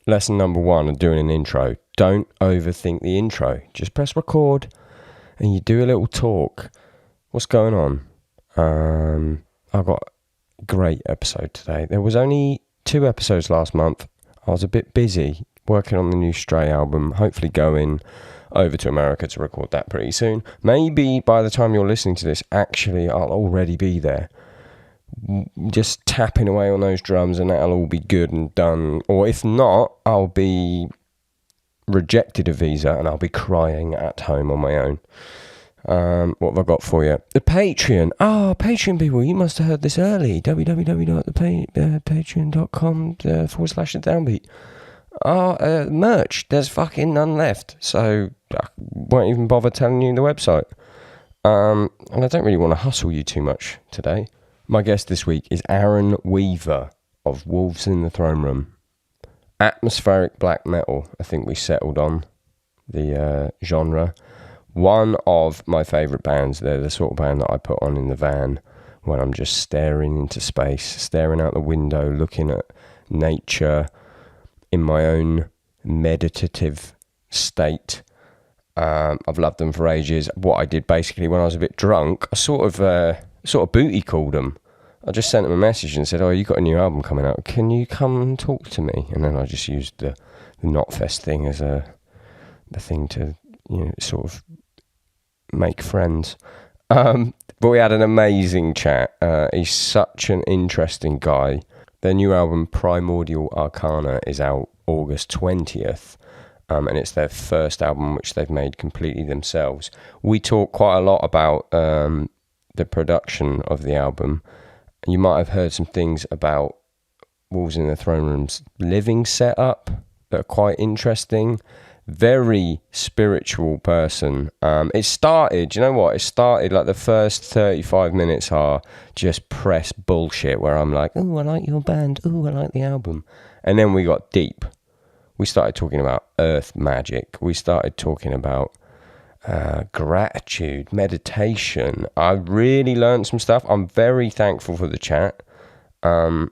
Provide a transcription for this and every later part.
lesson number 1 of doing an intro. Don't overthink the intro. Just press record and you do a little talk. What's going on? I've got a great episode today. There was only 2 episodes last month. I was a bit busy working on the new Stray album, hopefully going over to America to record that pretty soon. Maybe by the time you're listening to this, actually, I'll already be there. Just tapping away on those drums and that'll all be good and done. Or if not, I'll be rejected a visa and I'll be crying at home on my own. What have I got for you? The Patreon. Patreon people, you must have heard this early. www.patreon.com/Downbeat. Merch. There's fucking none left. So I won't even bother telling you the website. And I don't really want to hustle you too much today. My guest this week is Aaron Weaver of Wolves in the Throne Room. Atmospheric black metal, I think we settled on the genre. One of my favourite bands. They're the sort of band that I put on in the van when I'm just staring into space, staring out the window, looking at nature in my own meditative state. I've loved them for ages. What I did basically when I was a bit drunk, I sort of booty called them. I just sent them a message and said, "Oh, you got a new album coming out. Can you come and talk to me?" And then I just used the Knotfest thing as the thing to, sort of make friends. But we had an amazing chat. He's such an interesting guy. Their new album, Primordial Arcana, is out August 20th. And it's their first album which they've made completely themselves. We talk quite a lot about the production of the album. You might have heard some things about Wolves in the Throne Room's living setup that are quite interesting. Very spiritual person. It started like the first 35 minutes are just press bullshit where I'm like, "Oh, I like your band. Oh, I like the album." And then we got deep. We started talking about earth magic. We started talking about gratitude, meditation. I really learned some stuff. I'm very thankful for the chat. I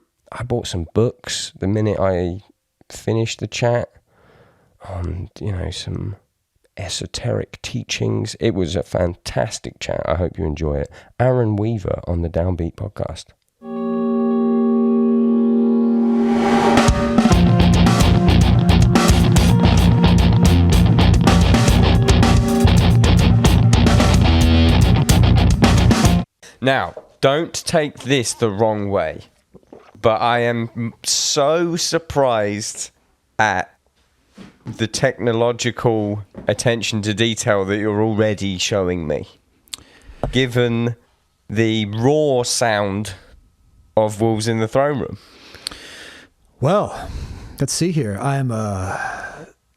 bought some books the minute I finished the chat on, some esoteric teachings. It was a fantastic chat. I hope you enjoy it. Aaron Weaver on the Downbeat podcast. Now, don't take this the wrong way, but I am so surprised at the technological attention to detail that you're already showing me, given the raw sound of Wolves in the Throne Room. Well, let's see here. I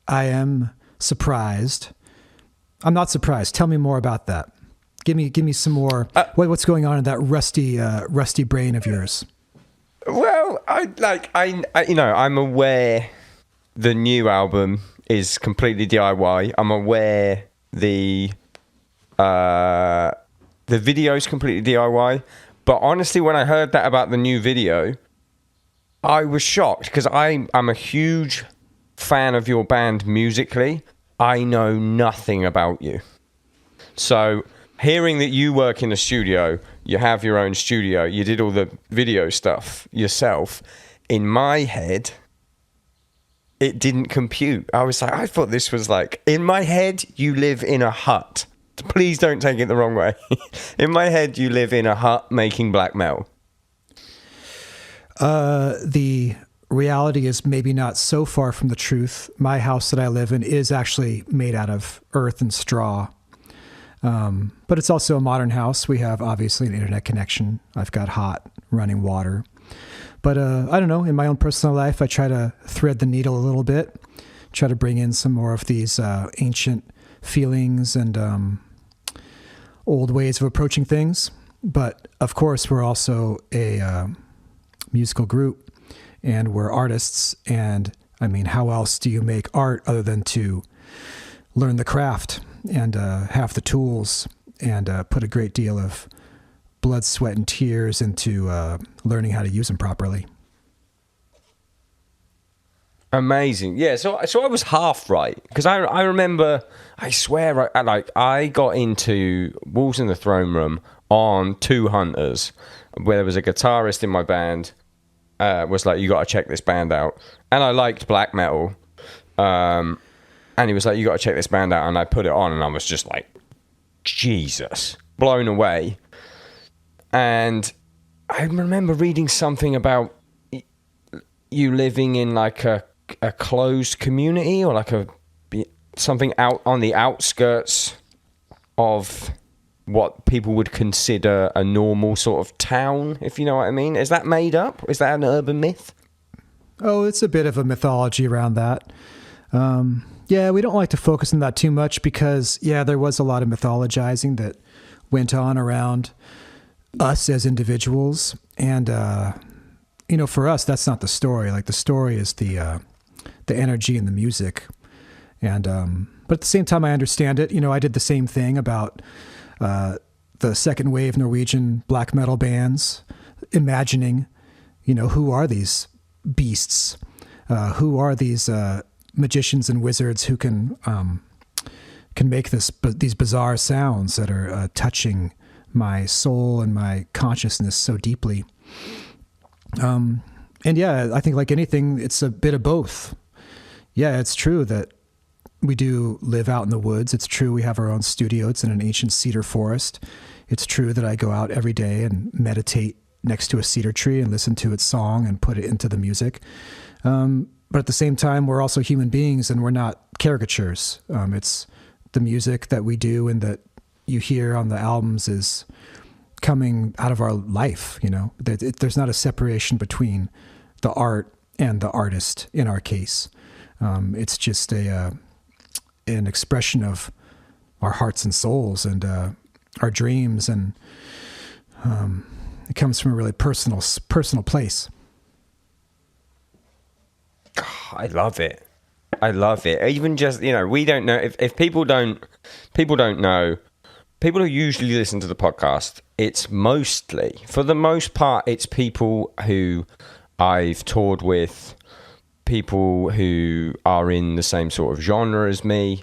am surprised. I'm not surprised. Tell me more about that. Give me some more. What's going on in that rusty brain of yours? Well, I'm aware the new album is completely DIY. I'm aware the video is completely DIY. But honestly, when I heard that about the new video, I was shocked because I'm a huge fan of your band musically. I know nothing about you, so hearing that you work in a studio, you have your own studio, you did all the video stuff yourself, in my head, it didn't compute. I was like, I thought this was like, in my head, you live in a hut. Please don't take it the wrong way. In my head, you live in a hut making black metal. The reality is maybe not so far from the truth. My house that I live in is actually made out of earth and straw. But it's also a modern house. We have obviously an internet connection. I've got hot running water. But I don't know, in my own personal life, I try to thread the needle a little bit, try to bring in some more of these ancient feelings and old ways of approaching things. But of course, we're also a musical group and we're artists. And I mean, how else do you make art other than to learn the craft and have the tools and put a great deal of blood, sweat, and tears into learning how to use them properly? Amazing. Yeah, so I was half right because I remember, I swear, I got into Wolves in the Throne Room on Two Hunters, where there was a guitarist in my band, was like, you got to check this band out, and I liked black metal, and he was like, you got to check this band out, and I put it on, and I was just like, Jesus, blown away. And I remember reading something about you living in like a closed community, or like something out on the outskirts of what people would consider a normal sort of town, if you know what I mean. Is that made up? Is that an urban myth? Oh, it's a bit of a mythology around that. Yeah, we don't like to focus on that too much because, yeah, there was a lot of mythologizing that went on around us as individuals. And, for us, that's not the story. Like, the story is the energy and the music. And, but at the same time, I understand it. I did the same thing about the second wave Norwegian black metal bands, imagining, who are these beasts? Who are these magicians and wizards who can make these bizarre sounds that are touching my soul and my consciousness so deeply? And yeah, I think like anything, it's a bit of both. Yeah, it's true that we do live out in the woods. It's true we have our own studio. It's in an ancient cedar forest. It's true that I go out every day and meditate next to a cedar tree and listen to its song and put it into the music. But at the same time, we're also human beings and we're not caricatures. It's the music that we do and that you hear on the albums is coming out of our life. There's not a separation between the art and the artist in our case. It's just an expression of our hearts and souls and our dreams, and it comes from a really personal place. I love it. Even just, we don't know if people don't know, people who usually listen to the podcast, it's mostly, for the most part, it's people who I've toured with, people who are in the same sort of genre as me,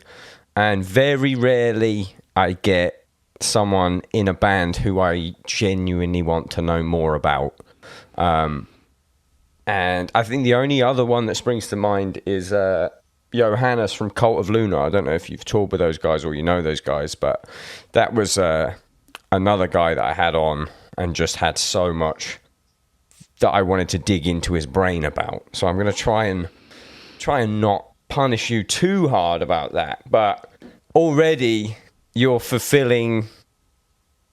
and very rarely I get someone in a band who I genuinely want to know more about. And I think the only other one that springs to mind is Johannes from Cult of Luna. I don't know if you've toured with those guys or you know those guys, but that was another guy that I had on and just had so much that I wanted to dig into his brain about. So I'm going to try and not punish you too hard about that. But already you're fulfilling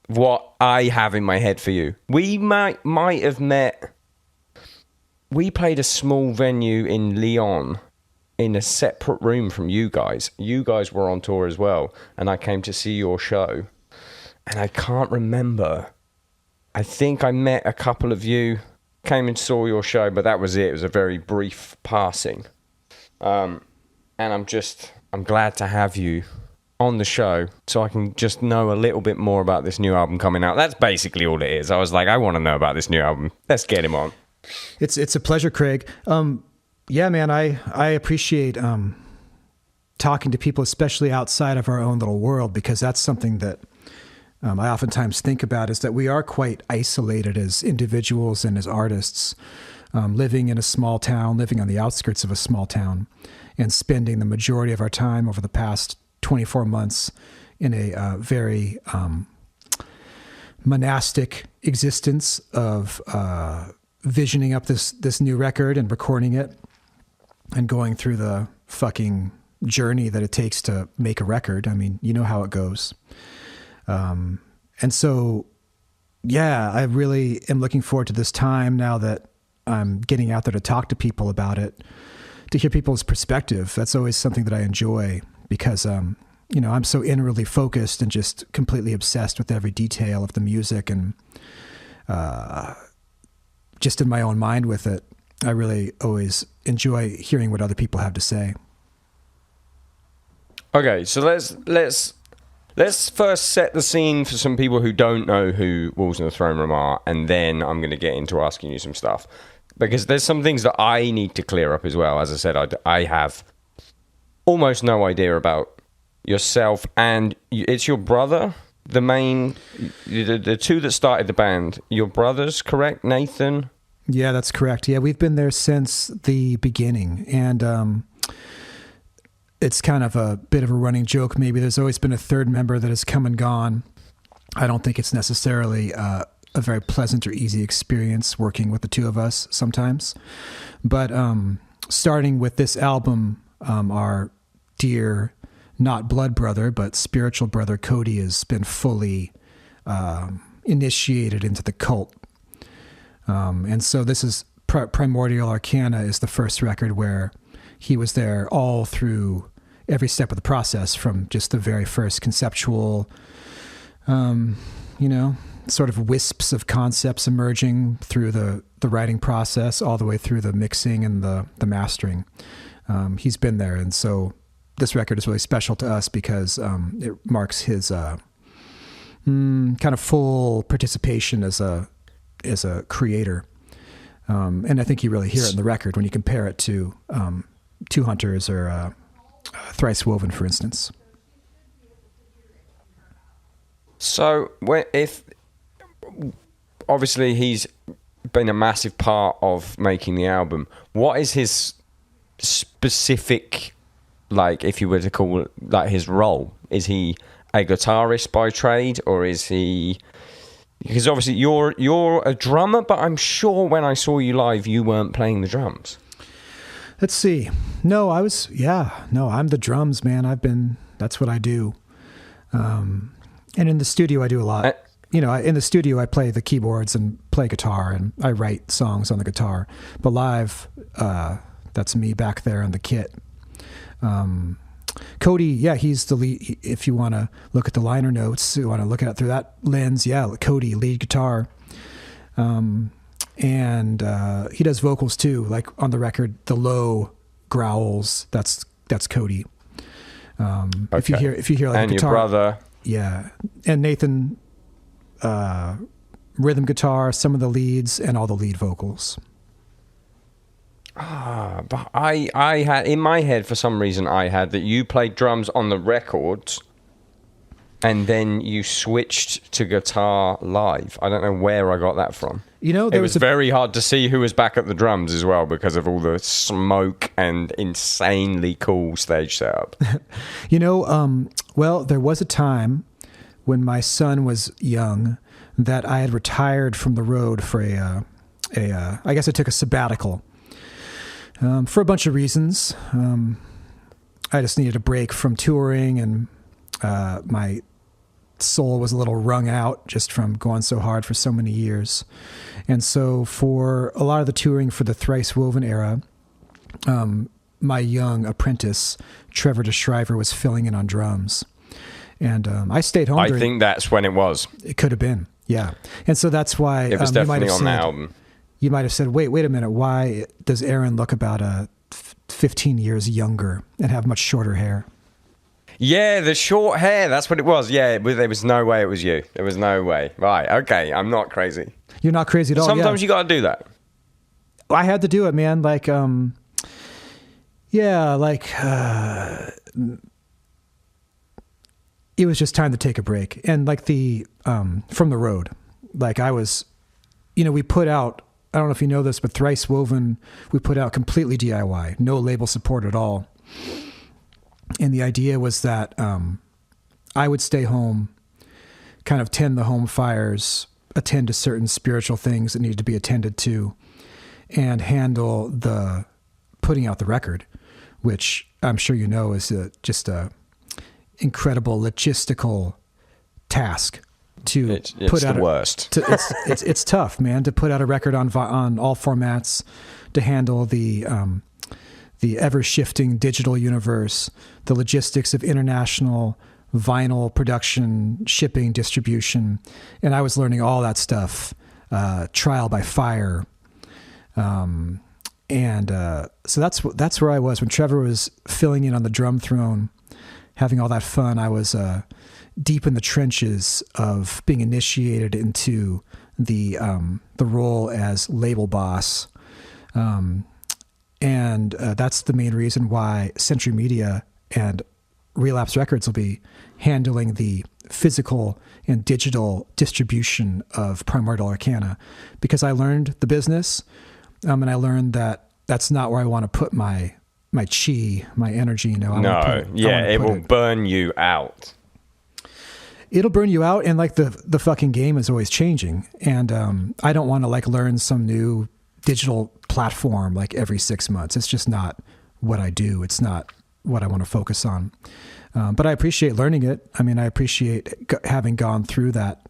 what I have in my head for you. We might have met. We played a small venue in Lyon in a separate room from you guys. You guys were on tour as well, and I came to see your show. And I can't remember. I think I met a couple of you, came and saw your show, but that was it. It was a very brief passing. And I'm glad to have you on the show so I can just know a little bit more about this new album coming out. That's basically all it is. I was like, I want to know about this new album. Let's get him on. It's a pleasure, Craig. Yeah, man, I appreciate talking to people, especially outside of our own little world, because that's something that I oftentimes think about, is that we are quite isolated as individuals and as artists, living in a small town, living on the outskirts of a small town, and spending the majority of our time over the past 24 months in a very monastic existence of visioning up this new record and recording it and going through the fucking journey that it takes to make a record. I mean, you know how it goes. And so, yeah, I really am looking forward to this time now that I'm getting out there to talk to people about it, to hear people's perspective. That's always something that I enjoy because, I'm so inwardly focused and just completely obsessed with every detail of the music and, just in my own mind with it. I really always enjoy hearing what other people have to say. Okay, so let's first set the scene for some people who don't know who Wolves in the Throne Room are, and then I'm going to get into asking you some stuff. because there's some things that I need to clear up as well. As I said, I have almost no idea about yourself, and it's your brother, the main, the two that started the band. Your brothers, correct, Nathan? Yeah, that's correct. Yeah, we've been there since the beginning, and it's kind of a bit of a running joke. Maybe there's always been a third member that has come and gone. I don't think it's necessarily a very pleasant or easy experience working with the two of us sometimes. But starting with this album, our dear, not blood brother, but spiritual brother, Cody, has been fully initiated into the cult. And so this is Primordial Arcana is the first record where he was there all through every step of the process, from just the very first conceptual, sort of wisps of concepts emerging through the writing process, all the way through the mixing and the mastering. He's been there. And so this record is really special to us because it marks his kind of full participation as a creator. And I think you really hear it in the record when you compare it to Two Hunters or Thrice Woven, for instance. So, if obviously he's been a massive part of making the album, what is his specific, like, if you were to call it, like, his role? Is he a guitarist by trade, or is he? Because obviously you're a drummer, but I'm sure when I saw you live, you weren't playing the drums. Let's see. No, I'm the drums, man. That's what I do. And in the studio, I do a lot. In the studio, I play the keyboards and play guitar, and I write songs on the guitar. But live, that's me back there on the kit. Cody, yeah, he's the lead. If you want to look at the liner notes, you want to look at it through that lens, yeah, Cody, lead guitar. And he does vocals too, like on the record, the low growls, that's Cody. Okay. If you hear like and a guitar, your brother, yeah, and Nathan, rhythm guitar, some of the leads, and all the lead vocals. But I had in my head, for some reason, I had that you played drums on the records, and then you switched to guitar live. I don't know where I got that from. It was very hard to see who was back at the drums as well because of all the smoke and insanely cool stage setup. Well, there was a time when my son was young that I had retired from the road for I guess I took a sabbatical for a bunch of reasons. I just needed a break from touring, and my soul was a little wrung out just from going so hard for so many years. And so for a lot of the touring for the Thrice Woven era, my young apprentice, Trevor DeShriver, was filling in on drums. And I stayed home. I think that's when it was. It could have been, yeah. And so that's why it was definitely on the album. You might have said, wait a minute, why does Aaron look about 15 years younger and have much shorter hair? Yeah, the short hair, that's what it was. Yeah, there was no way it was you. There was no way. Right, okay, I'm not crazy. You're not crazy at all. Sometimes you got to do that. I had to do it, man. It was just time to take a break. And from the road, I was, we put out, I don't know if you know this, but Thrice Woven, we put out completely DIY, no label support at all. And the idea was that I would stay home, kind of tend the home fires, attend to certain spiritual things that needed to be attended to, and handle the putting out the record, which I'm sure you know is just a incredible logistical task to put out. The worst. It's tough, man, to put out a record on all formats, to handle the ever-shifting digital universe, the logistics of international vinyl production, shipping, distribution. And I was learning all that stuff, trial by fire. So that's where I was when Trevor was filling in on the drum throne, having all that fun. I was deep in the trenches of being initiated into the role as label boss, And that's the main reason why Century Media and Relapse Records will be handling the physical and digital distribution of Primordial Arcana, because I learned the business, and I learned that that's not where I want to put my chi, my energy. It will burn you out. It'll burn you out, and like the fucking game is always changing, and I don't want to like learn some new digital platform like every 6 months. It's just not what I do. It's not what I want to focus on. But I appreciate learning it. I mean, I appreciate having gone through that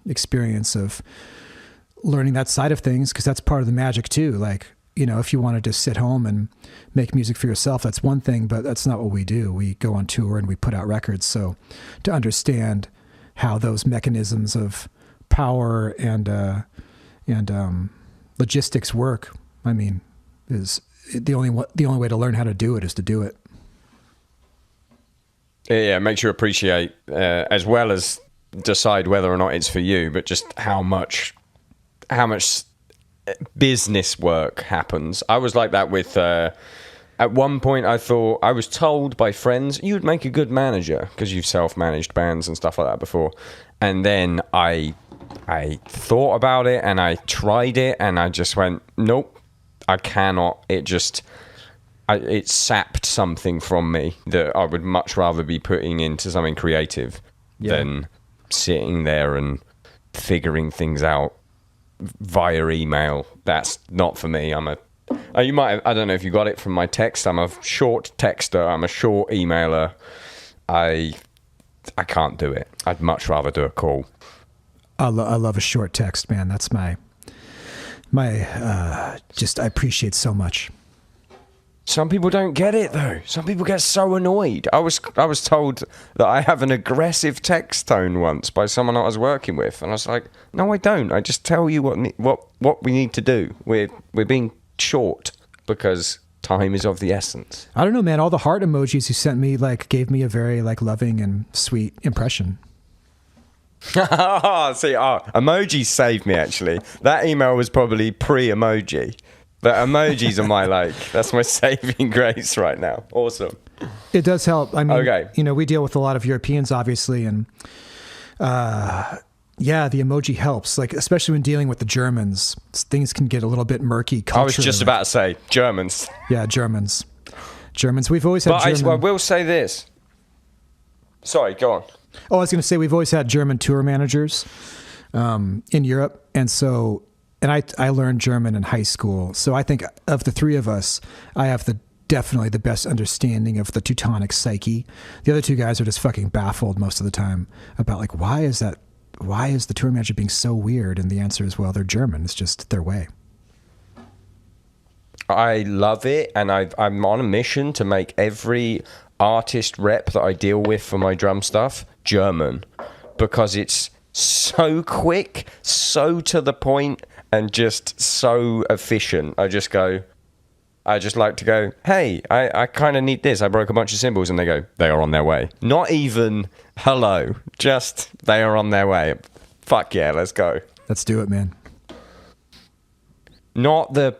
experience of learning that side of things, because that's part of the magic too. Like, you know, if you want to just sit home and make music for yourself, that's one thing, but that's not what we do. We go on tour and we put out records. So to understand how those mechanisms of power and logistics work, I mean, is the only way to learn how to do it is to do it. Yeah, it makes you appreciate, as well as decide whether or not it's for you, but just how much business work happens. I was like that with, at one point I thought, I was told by friends, you'd make a good manager because you've self-managed bands and stuff like that before. And then I thought about it and I tried it and I just went, nope, I cannot. It sapped something from me that I would much rather be putting into something creative than sitting there and figuring things out via email. That's not for me. I don't know if you got it from my text. I'm a short texter. I'm a short emailer. I can't do it. I'd much rather do a call. I love a short text, man. That's my just, I appreciate so much. Some people don't get it though. Some people get so annoyed. I was told that I have an aggressive text tone once by someone I was working with, and I was like, "No, I don't. I just tell you what we need to do. We're being short because time is of the essence." I don't know, man. All the heart emojis you sent me like gave me a very like loving and sweet impression. Emojis saved me actually. That email was probably pre-emoji. But emojis are that's my saving grace right now. Awesome. It does help. I mean, okay. You know, we deal with a lot of Europeans, obviously, and the emoji helps. Like, especially when dealing with the Germans, things can get a little bit murky culturally. I was just about to say Germans. Yeah, Germans. We've always had. But I will say this. Sorry, go on. Oh, I was going to say we've always had German tour managers in Europe, and so. And I learned German in high school. So I think of the three of us, I have definitely the best understanding of the Teutonic psyche. The other two guys are just fucking baffled most of the time about like, why is the tour manager being so weird? And the answer is, well, they're German. It's just their way. I love it. And I'm on a mission to make every artist rep that I deal with for my drum stuff German, because it's so quick, so to the point, and just so efficient. I just like to go, hey, I kind of need this. I broke a bunch of cymbals, and they go, they are on their way. Not even hello, just they are on their way. Fuck yeah, let's go. Let's do it, man. Not the,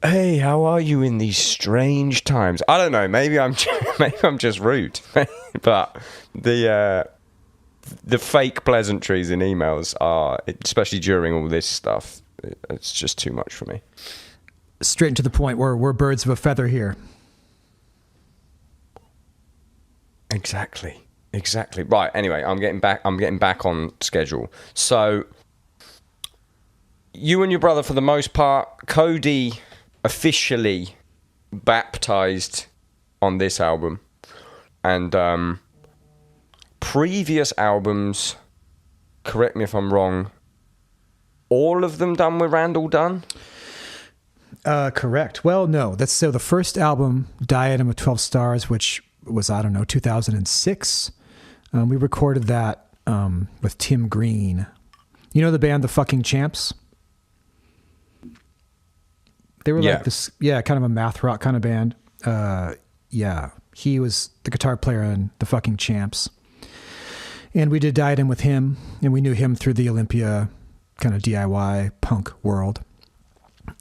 hey, how are you in these strange times? I don't know. Maybe I'm just rude, but the fake pleasantries in emails are, especially during all this stuff, it's just too much for me. Straight to the point. We're birds of a feather here. Exactly. Right. Anyway, I'm getting back on schedule. So, you and your brother, for the most part, Cody officially baptized on this album, and previous albums, correct me if I'm wrong, all of them done with Randall Dunn? Correct. Well, no. So the first album, Diadem of 12 Stars, which was, 2006. We recorded that with Tim Green. You know the band The Fucking Champs? They were like this, kind of a math rock kind of band. He was the guitar player in The Fucking Champs. And we did Diadem with him, and we knew him through the Olympia kind of DIY punk world.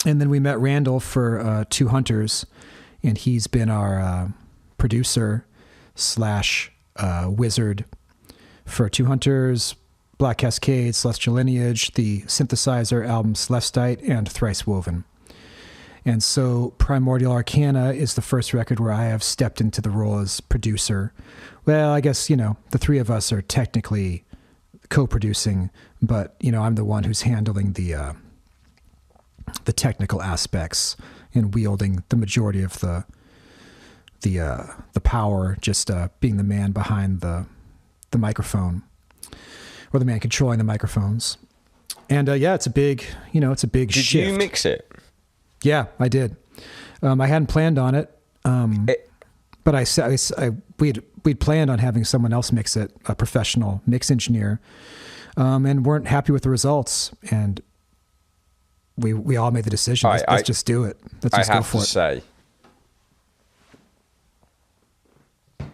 And then we met Randall for Two Hunters, and he's been our producer slash wizard for Two Hunters, Black Cascade, Celestial Lineage, the synthesizer album Celestite, and Thrice Woven. And so Primordial Arcana is the first record where I have stepped into the role as producer. Well, I guess, the three of us are technically co-producing, but, I'm the one who's handling the technical aspects and wielding the majority of the power, just being the man behind the microphone, or the man controlling the microphones. And it's a big, shift. Did you mix it? Yeah, I did. I hadn't planned on it, but we'd planned on having someone else mix it, a professional mix engineer, and weren't happy with the results. And we all made the decision. Let's just do it. Let's just go for it. I have to say,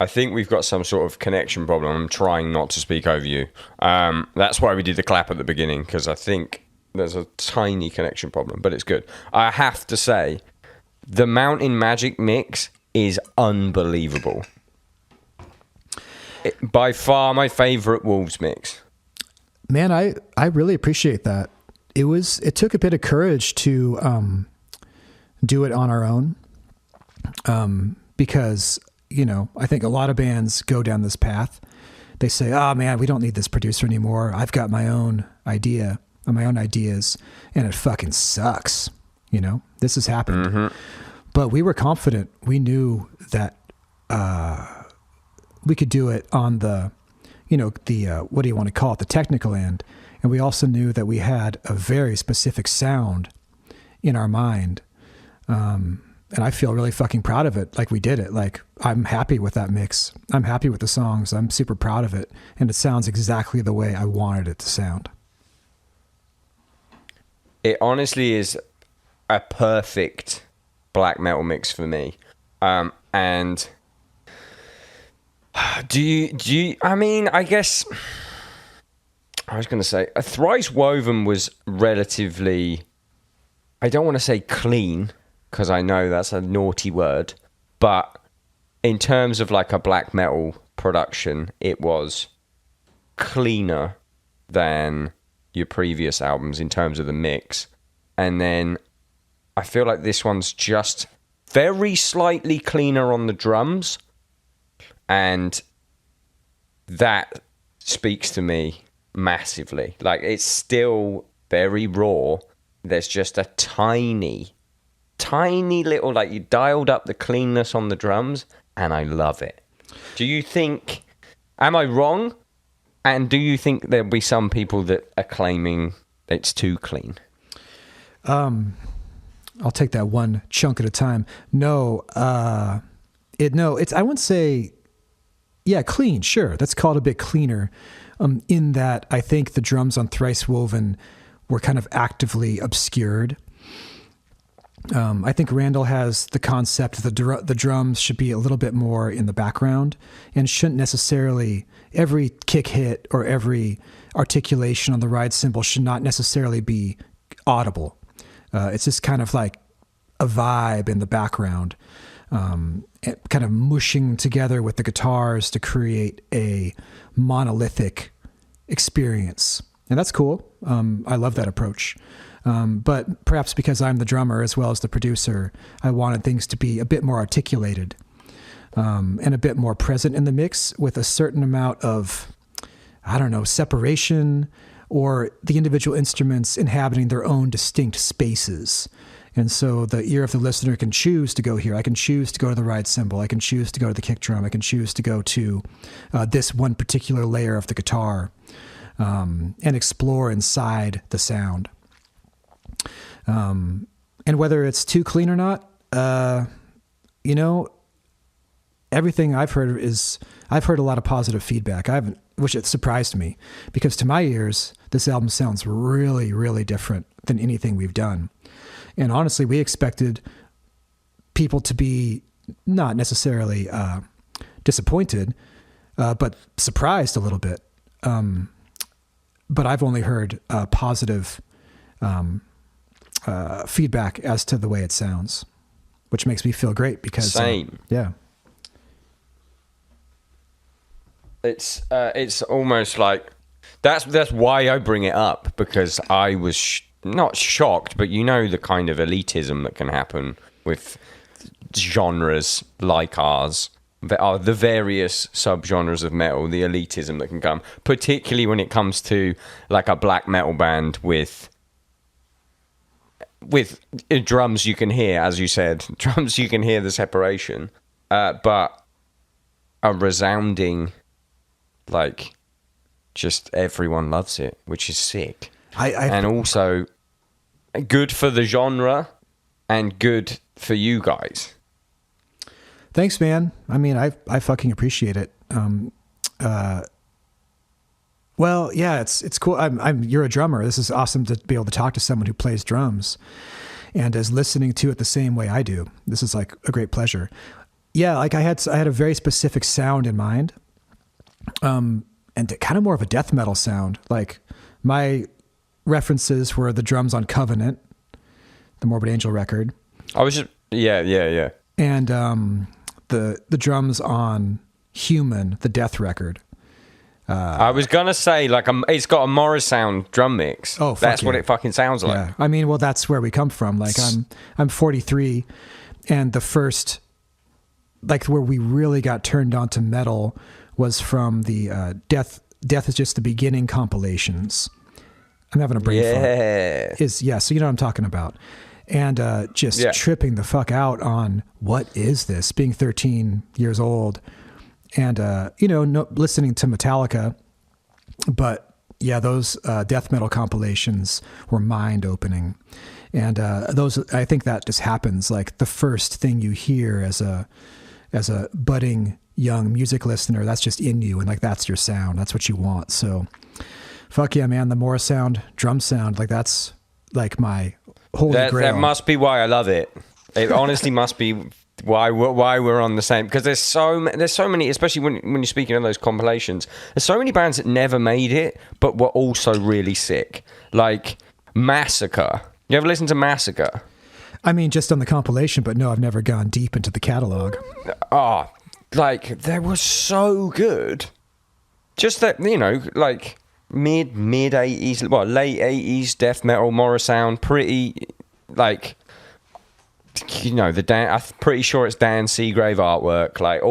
I think we've got some sort of connection problem. I'm trying not to speak over you. That's why we did the clap at the beginning, because I think there's a tiny connection problem, but it's good. I have to say, the Mountain Magic mix is unbelievable. By far my favorite Wolves mix. Man, I really appreciate that. It took a bit of courage to do it on our own, because I think a lot of bands go down this path. They say, "Oh man, we don't need this producer anymore. I've got my own idea, my own ideas, and it fucking sucks." This has happened. Mm-hmm. But we were confident. We knew that we could do it on the what do you want to call it, the technical end. And we also knew that we had a very specific sound in our mind. And I feel really fucking proud of it. Like, we did it. Like, I'm happy with that mix. I'm happy with the songs. I'm super proud of it. And it sounds exactly the way I wanted it to sound. It honestly is a perfect black metal mix for me. And do you, I mean, I guess I was going to say Thrice Woven was relatively, I don't want to say clean, because I know that's a naughty word, but in terms of like a black metal production, it was cleaner than your previous albums in terms of the mix. And then I feel like this one's just very slightly cleaner on the drums, and that speaks to me massively. Like, it's still very raw. There's just a tiny little, like, you dialed up the cleanness on the drums, and I love it. Do you think, am I wrong? And do you think there'll be some people that are claiming it's too clean? I'll take that one chunk at a time. No, it's, I wouldn't say, yeah, clean. Sure. That's called a bit cleaner. In that I think the drums on Thrice Woven were kind of actively obscured. I think Randall has the concept that the drums should be a little bit more in the background and shouldn't necessarily, every kick hit or every articulation on the ride cymbal should not necessarily be audible. It's just kind of like a vibe in the background, kind of mushing together with the guitars to create a monolithic experience. And that's cool. I love that approach. But perhaps because I'm the drummer as well as the producer, I wanted things to be a bit more articulated, and a bit more present in the mix, with a certain amount of, I don't know, separation, or the individual instruments inhabiting their own distinct spaces. And so the ear of the listener can choose to go here. I can choose to go to the ride cymbal. I can choose to go to the kick drum. I can choose to go to this one particular layer of the guitar, and explore inside the sound. And whether it's too clean or not, everything I've heard a lot of positive feedback. Which it surprised me, because to my ears, this album sounds really, really different than anything we've done. And honestly, we expected people to be not necessarily disappointed, but surprised a little bit. But I've only heard positive feedback as to the way it sounds, which makes me feel great because same. Yeah. It's almost like that's why I bring it up, because I was not shocked, but the kind of elitism that can happen with genres like ours. There are the various subgenres of metal, the elitism that can come, particularly when it comes to like a black metal band with drums you can hear, as you said, drums you can hear the separation, but a resounding, like, just everyone loves it, which is sick. And also good for the genre and good for you guys. Thanks, man. I mean, I fucking appreciate it. Well, yeah, it's cool. You're a drummer. This is awesome to be able to talk to someone who plays drums and is listening to it the same way I do. This is like a great pleasure. Yeah, like I had a very specific sound in mind, and kind of more of a death metal sound. Like my references were the drums on Covenant, the Morbid Angel record. I was just yeah, and the drums on Human, the Death record. I was gonna say, like, it's got a Morrisound drum mix. Oh, that's what it fucking sounds like. Yeah, I mean, well, that's where we come from. Like, I'm 43, and the first, like, where we really got turned on to metal was from the Death is Just the Beginning compilations. I'm having a brain fart. So you know what I'm talking about. And just tripping the fuck out on what is this, being 13 years old. And, listening to Metallica, but yeah, those death metal compilations were mind opening. And I think that just happens. Like the first thing you hear as a budding young music listener, that's just in you. And like, that's your sound. That's what you want. So fuck yeah, man. The Morrisound drum sound, like that's like my holy grail. That must be why I love it. It honestly must be why we're on the same, because there's so many, especially when you're speaking of those compilations, there's so many bands that never made it but were also really sick, like Massacre. You ever listen to Massacre? I mean, just on the compilation, but no, I've never gone deep into the catalog. Like they were so good. Just that, like mid 80s, late 80s death metal, Morrisound, pretty like, I'm pretty sure it's Dan Seagrave artwork, like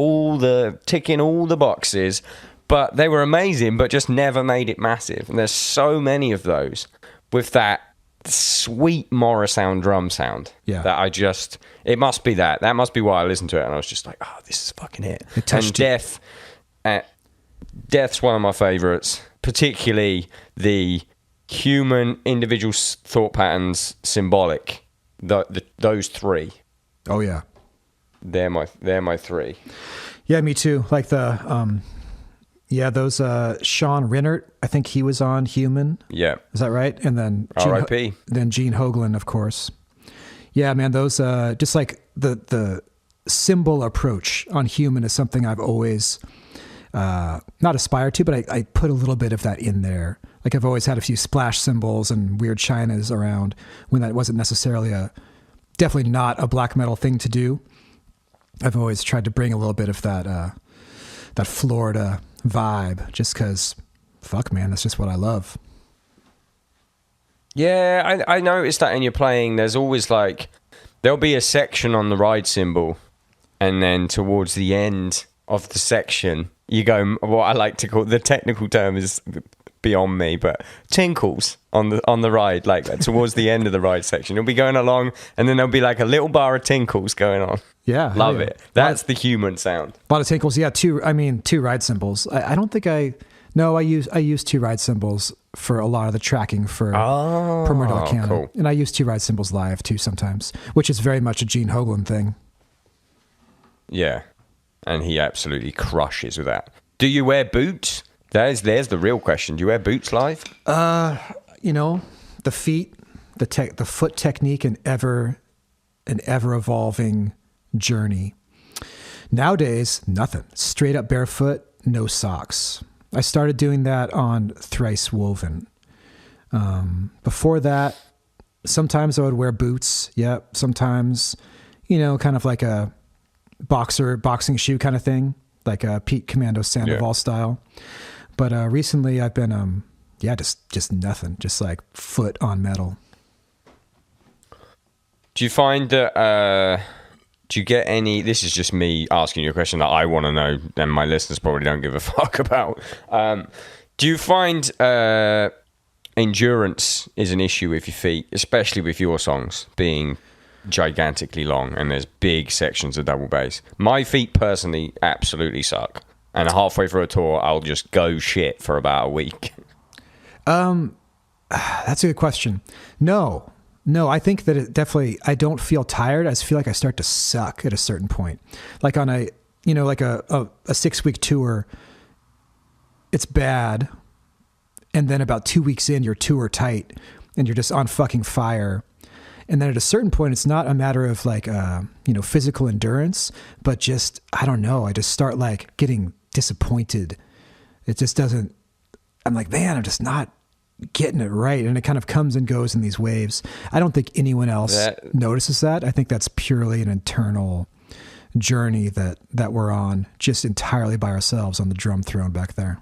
ticking all the boxes, but they were amazing, but just never made it massive. And there's so many of those with that sweet Morrisound drum sound. Yeah. That it must be that must be why I listened to it. And I was just like, oh, this is fucking it. And Death's one of my favorites, particularly the human individual thought patterns, symbolic. Those three. Oh yeah, they're my three. Yeah, me too. Like those Sean Rennert, I think he was on Human. Yeah, is that right? And then R.I.P. Then Gene Hoglan, of course. Yeah, man, those just like the symbol approach on Human is something I've always not aspired to, but I put a little bit of that in there. Like I've always had a few splash symbols and weird chinas around when that wasn't necessarily definitely not a black metal thing to do. I've always tried to bring a little bit of that Florida vibe, just because, fuck man, that's just what I love. Yeah, I noticed that in your playing, there's always like, there'll be a section on the ride cymbal, and then towards the end of the section, you go, what I like to call, the technical term is beyond me, but tinkles on the ride, like towards the end of the ride section. You'll be going along, and then there'll be like a little bar of tinkles going on. Yeah, love it. That's the human sound. A lot of tinkles. Yeah, two ride cymbals. I don't think I use two ride cymbals for a lot of the tracking for Primordial Arcana. Cool. And I use two ride cymbals live too sometimes, which is very much a Gene Hoglan thing. Yeah, and he absolutely crushes with that. Do you wear boots? There's the real question. Do you wear boots live? The feet, the foot technique, an ever evolving journey. Nowadays, nothing. Straight up barefoot, no socks. I started doing that on Thrice Woven. Before that, Sometimes I would wear boots. Yep. Sometimes, kind of like a boxing shoe kind of thing, like a Pete Commando Sandoval style. But recently I've been, just nothing, just like foot on metal. Do you find that, do you get any, this is just me asking you a question that I want to know and my listeners probably don't give a fuck about. Do you find endurance is an issue with your feet, especially with your songs being gigantically long and there's big sections of double bass? My feet personally absolutely suck. And halfway through a tour, I'll just go shit for about a week. That's a good question. No, I think that it definitely, I don't feel tired. I just feel like I start to suck at a certain point. Like on a 6-week tour, it's bad. And then about 2 weeks in, you're tour tight and you're just on fucking fire. And then at a certain point, it's not a matter of like, physical endurance, but just, I don't know. I just start like getting disappointed. It just doesn't, I'm like, man, I'm just not getting it right. And it kind of comes and goes in these waves. I don't think anyone else notices that. I think that's purely an internal journey that we're on just entirely by ourselves on the drum throne back there.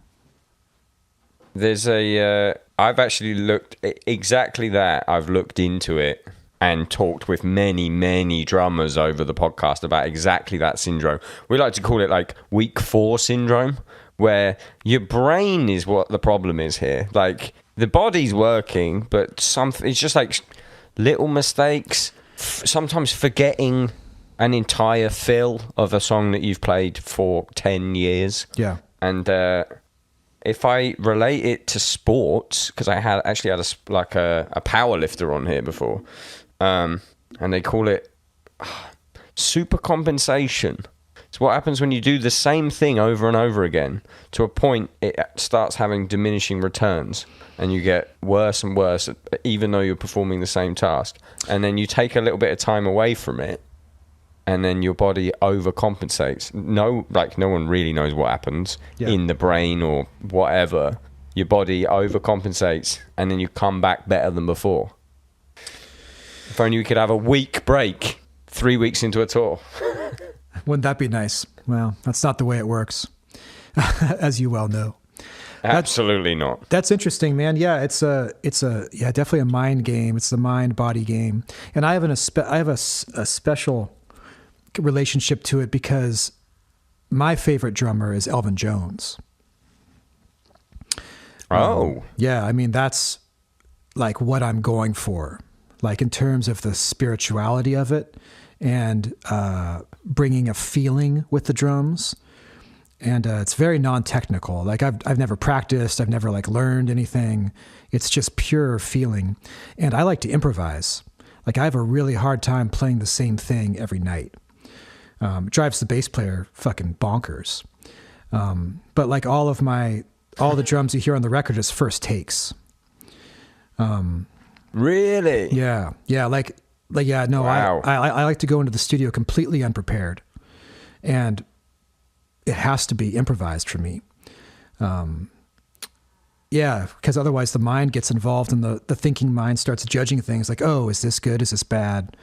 There's I've actually looked exactly that. I've looked into it and talked with many, many drummers over the podcast about exactly that syndrome. We like to call it like week 4 syndrome, where your brain is what the problem is here. Like the body's working, but it's just like little mistakes, sometimes forgetting an entire fill of a song that you've played for 10 years. Yeah. And if I relate it to sports, because I had a power lifter on here before, and they call it super compensation. It's what happens when you do the same thing over and over again. To a point, it starts having diminishing returns, and you get worse and worse, even though you're performing the same task. And then you take a little bit of time away from it, and then your body overcompensates. No one really knows what happens in the brain or whatever. Your body overcompensates, and then you come back better than before. If only we could have a week break 3 weeks into a tour. Wouldn't that be nice? Well, that's not the way it works, as you well know. Absolutely not. That's interesting, man. Yeah, it's definitely a mind game. It's the mind-body game, and I have a special relationship to it because my favorite drummer is Elvin Jones. Oh, yeah. I mean, that's like what I'm going for, like in terms of the spirituality of it and bringing a feeling with the drums. And it's very non-technical. Like I've never practiced. I've never like learned anything. It's just pure feeling. And I like to improvise. Like I have a really hard time playing the same thing every night. Drives the bass player fucking bonkers. But like all the drums you hear on the record is first takes. Really? Yeah. Yeah. No, wow. I like to go into the studio completely unprepared, and it has to be improvised for me. Because otherwise the mind gets involved and the thinking mind starts judging things like, oh, is this good? Is this bad?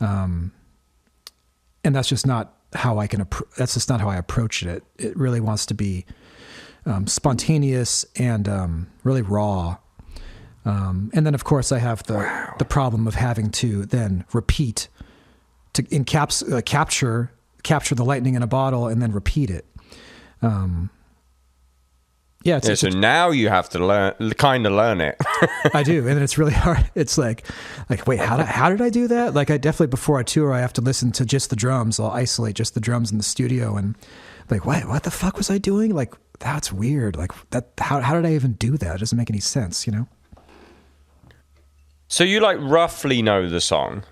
And that's just not how that's just not how I approach it. It really wants to be spontaneous and really raw. And then of course I have the problem of having to then repeat to capture the lightning in a bottle and then repeat it. So now you have to learn it. I do, and it's really hard. It's like wait, how did I do that? Like I definitely before I tour, I have to listen to just the drums. I'll isolate just the drums in the studio, and like what the fuck was I doing? Like that's weird. Like that. How did I even do that? It doesn't make any sense, you know. So you like roughly know the song,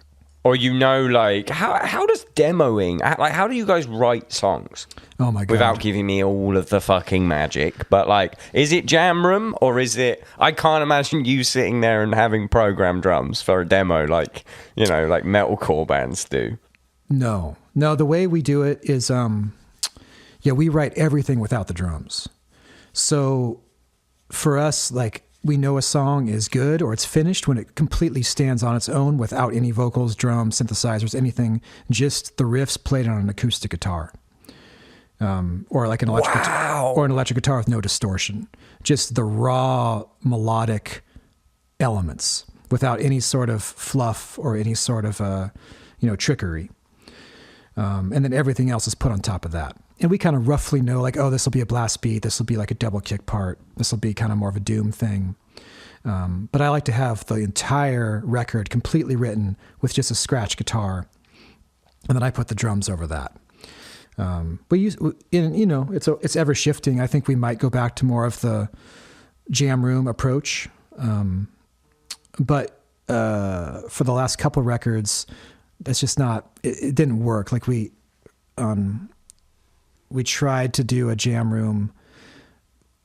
or like how does demoing, like how do you guys write songs? Oh my God. Without giving me all of the fucking magic, but like, is it jam room or is it? I can't imagine you sitting there and having programmed drums for a demo, like like metalcore bands do. No. The way we do it is, we write everything without the drums. So for us, like we know a song is good or it's finished when it completely stands on its own without any vocals, drums, synthesizers, anything, just the riffs played on an acoustic guitar. Or like an electric guitar, or an electric guitar with no distortion. Just the raw melodic elements without any sort of fluff or any sort of trickery. And then everything else is put on top of that. And we kind of roughly know, like, oh, this will be a blast beat. This will be like a double kick part. This will be kind of more of a doom thing. But I like to have the entire record completely written with just a scratch guitar. And then I put the drums over that. It's ever shifting. I think we might go back to more of the jam room approach. But for the last couple records, that's just not, it didn't work. Like we tried to do a jam room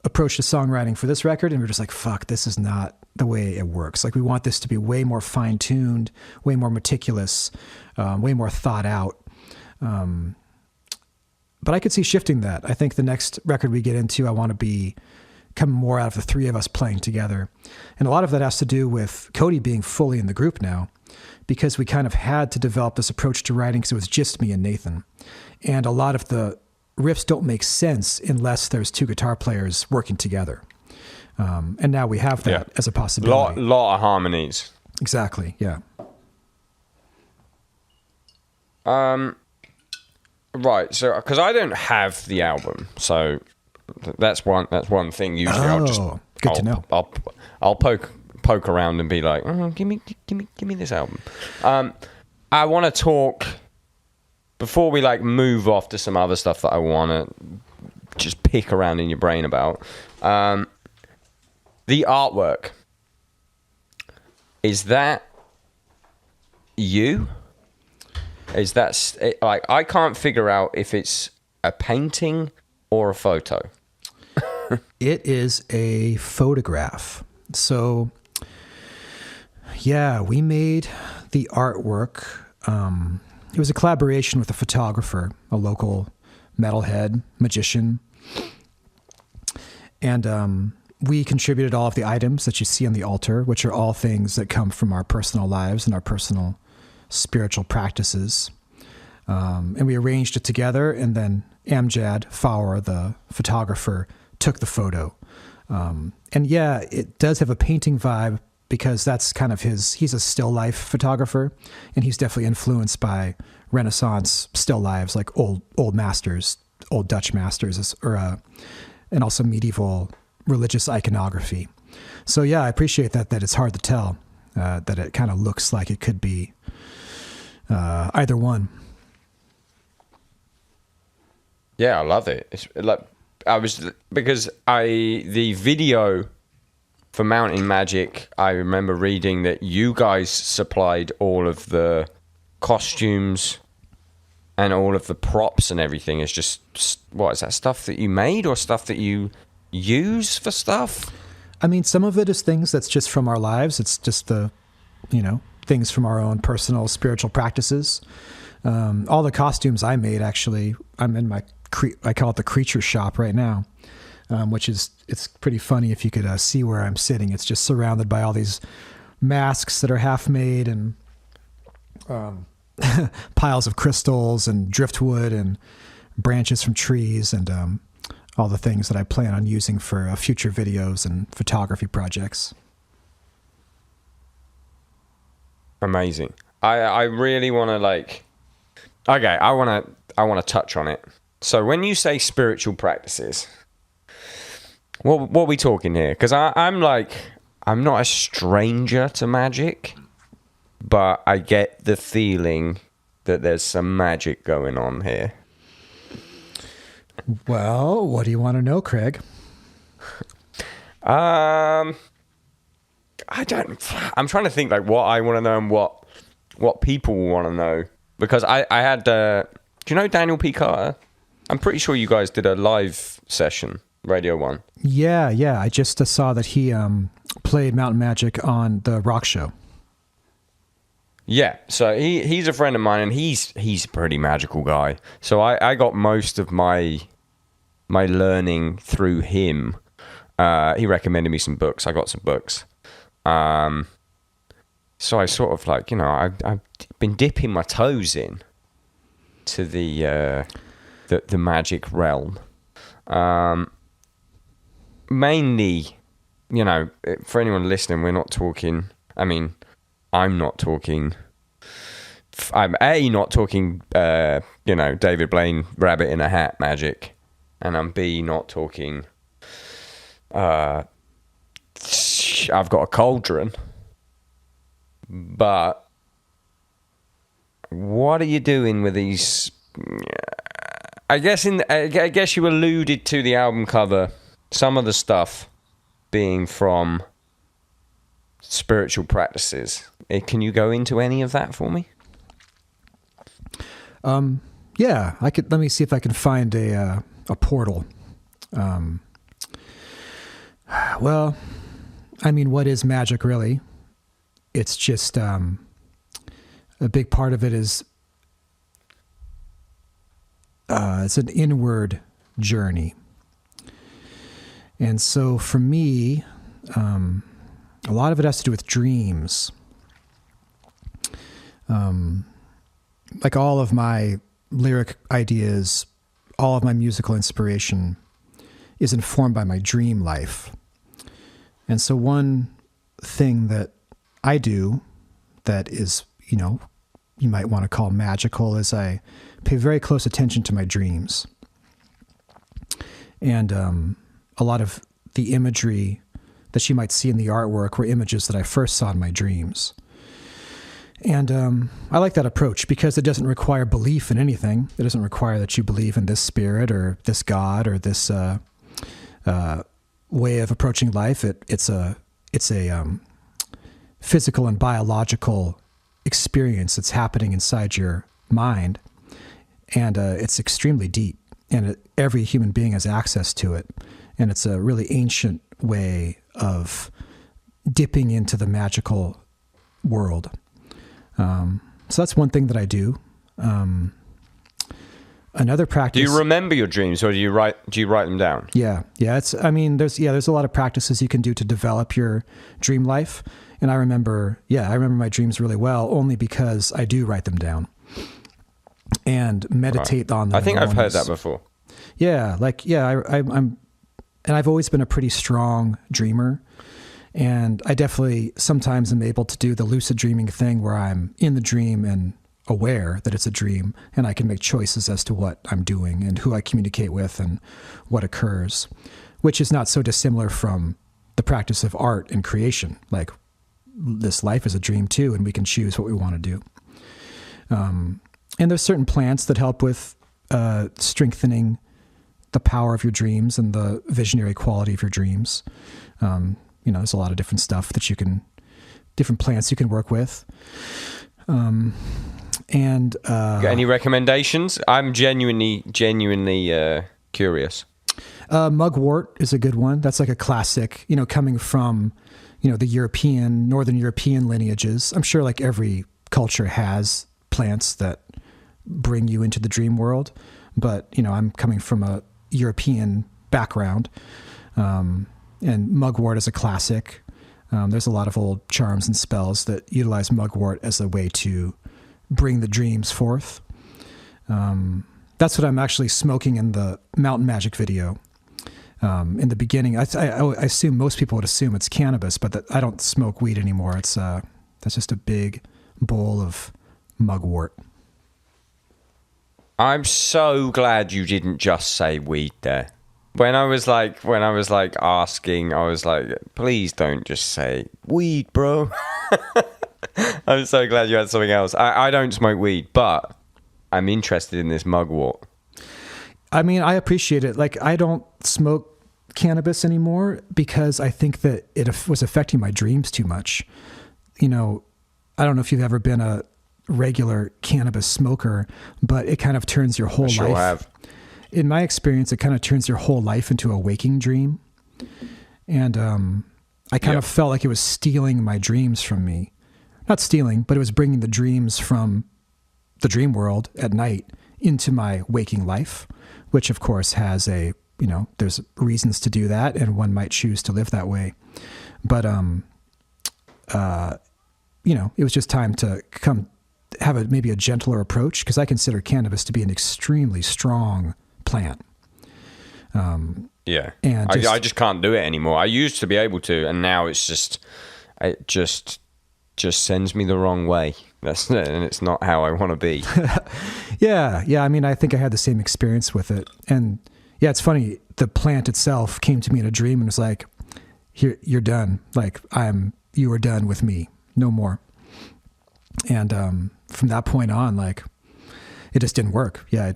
approach to songwriting for this record, and we're just like, fuck, this is not the way it works. Like we want this to be way more fine-tuned, way more meticulous, way more thought out. But I could see shifting that. I think the next record we get into, I want to be come more out of the three of us playing together. And a lot of that has to do with Cody being fully in the group now, because we kind of had to develop this approach to writing because it was just me and Nathan. And a lot of the riffs don't make sense unless there's two guitar players working together. And now we have that as a possibility. Lot of harmonies. Exactly, yeah. Right, so because I don't have the album, so that's one thing. Usually, good to know. I'll poke around and be like, give me this album. I want to talk before we like move off to some other stuff that I want to just pick around in your brain about. The artwork, is that you? Is that like, I can't figure out if it's a painting or a photo. It is a photograph. So yeah, we made the artwork. It was a collaboration with a photographer, a local metalhead magician. And we contributed all of the items that you see on the altar, which are all things that come from our personal lives and our personal spiritual practices. And we arranged it together, and then Amjad Fowler, the photographer, took the photo. And yeah, it does have a painting vibe because that's kind of he's a still life photographer, and he's definitely influenced by Renaissance still lives, like old masters, old Dutch masters, and also medieval religious iconography. So yeah, I appreciate that it's hard to tell, that it kind of looks like it could be either one. Yeah, I love it. It's like the video for Mountain Magic, I remember reading that you guys supplied all of the costumes and all of the props and everything. Is just, what is that, stuff that you made or stuff that you use for stuff? I mean, some of it is things that's just from our lives. It's just things from our own personal spiritual practices. All the costumes I made, actually, I'm in I call it the creature shop right now, which is, it's pretty funny if you could see where I'm sitting. It's just surrounded by all these masks that are half made and piles of crystals and driftwood and branches from trees and all the things that I plan on using for future videos and photography projects. Amazing. I really want to I want to touch on it. So when you say spiritual practices, what are we talking here? Because I'm not a stranger to magic, but I get the feeling that there's some magic going on here. Well, what do you want to know, Craig? I'm trying to think like what I want to know and what people want to know, because I had do you know Daniel P. Carter? I'm pretty sure you guys did a live session, Radio 1. Yeah. I just saw that he played Mountain Magic on the rock show. Yeah, so he's a friend of mine, and he's a pretty magical guy. So I got most of my learning through him. He recommended me some books. I got some books. So I sort of like, I've been dipping my toes in to the magic realm. Mainly, for anyone listening, we're not talking. I mean, I'm not talking. I'm not talking. David Blaine rabbit in a hat magic, and I'm not talking. I've got a cauldron, but what are you doing with these? I guess you alluded to the album cover. Some of the stuff being from spiritual practices. Can you go into any of that for me? Yeah, I could. Let me see if I can find a portal. Well, I mean, what is magic really? It's just a big part of it is it's an inward journey. And so for me, a lot of it has to do with dreams. Like all of my lyric ideas, all of my musical inspiration is informed by my dream life. And so one thing that I do that is, you might want to call magical is I pay very close attention to my dreams. And a lot of the imagery that you might see in the artwork were images that I first saw in my dreams. And I like that approach because it doesn't require belief in anything. It doesn't require that you believe in this spirit or this God or this way of approaching life. It's a physical and biological experience that's happening inside your mind, and it's extremely deep. And every human being has access to it, and it's a really ancient way of dipping into the magical world. So that's one thing that I do. Another practice. Do you remember your dreams, or do you write them down? Yeah. There's a lot of practices you can do to develop your dream life. And I remember my dreams really well, only because I do write them down and meditate on them. I think I've heard that before. Yeah. I'm, and I've always been a pretty strong dreamer. And I definitely sometimes am able to do the lucid dreaming thing where I'm in the dream and aware that it's a dream, and I can make choices as to what I'm doing and who I communicate with and what occurs, which is not so dissimilar from the practice of art and creation. Like, this life is a dream too, and we can choose what we want to do. And there's certain plants that help with strengthening the power of your dreams and the visionary quality of your dreams. There's a lot of different stuff that different plants you can work with. Got any recommendations? I'm genuinely curious. Mugwort is a good one. That's like a classic, coming from, the Northern European lineages. I'm sure like every culture has plants that bring you into the dream world, but, I'm coming from a European background. And mugwort is a classic. There's a lot of old charms and spells that utilize mugwort as a way to bring the dreams forth. That's what I'm actually smoking in the Mountain Magic video. In the beginning, I assume most people would assume it's cannabis, but I don't smoke weed anymore. That's just a big bowl of mugwort. I'm so glad you didn't just say weed there. When I was asking, I was like, please don't just say weed, bro. I'm so glad you had something else. I don't smoke weed, but I'm interested in this mugwort. I mean, I appreciate it. Like, I don't smoke cannabis anymore because I think that it was affecting my dreams too much. I don't know if you've ever been a regular cannabis smoker, but it kind of turns your whole life. Sure have. In my experience, it kind of turns your whole life into a waking dream. And I kind of felt like it was stealing my dreams from me. Not stealing, but it was bringing the dreams from the dream world at night into my waking life, which of course has a there's reasons to do that, and one might choose to live that way. But, it was just time to come have maybe a gentler approach, because I consider cannabis to be an extremely strong plant. Yeah. And I just can't do it anymore. I used to be able to, and now it just sends me the wrong way. And it's not how I want to be. Yeah. I mean, I think I had the same experience with it. And yeah, it's funny. The plant itself came to me in a dream and was like, "Here, you're done. Like you are done with me. No more." And from that point on, like, it just didn't work. Yeah,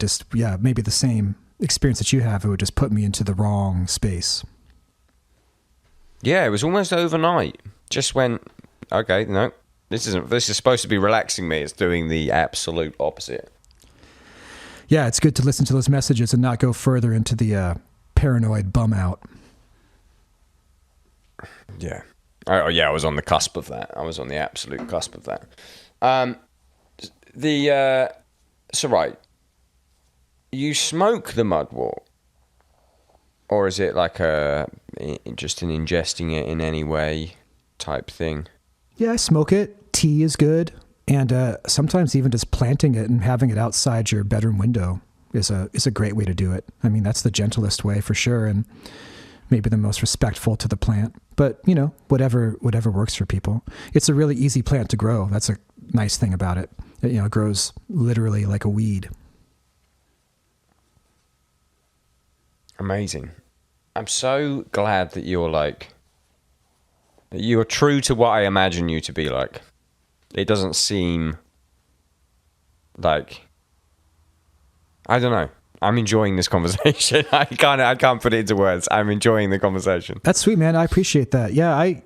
maybe the same experience that you have. It would just put me into the wrong space. Yeah, it was almost overnight. Just went, okay, no, this is supposed to be relaxing me. It's doing the absolute opposite. Yeah, it's good to listen to those messages and not go further into the paranoid bum out. Yeah. Oh, yeah, I was on the cusp of that. I was on the absolute cusp of that. So right, you smoke the mudwort, or is it like just an ingesting it in any way type thing? Yeah, I smoke it. Tea is good. And sometimes even just planting it and having it outside your bedroom window is a great way to do it. I mean, that's the gentlest way for sure, and maybe the most respectful to the plant. But, whatever works for people. It's a really easy plant to grow. That's a nice thing about it. It grows literally like a weed. Amazing. I'm so glad that you're true to what I imagine you to be like. It doesn't seem like, I don't know. I'm enjoying this conversation. I can't put it into words. I'm enjoying the conversation. That's sweet, man. I appreciate that. Yeah,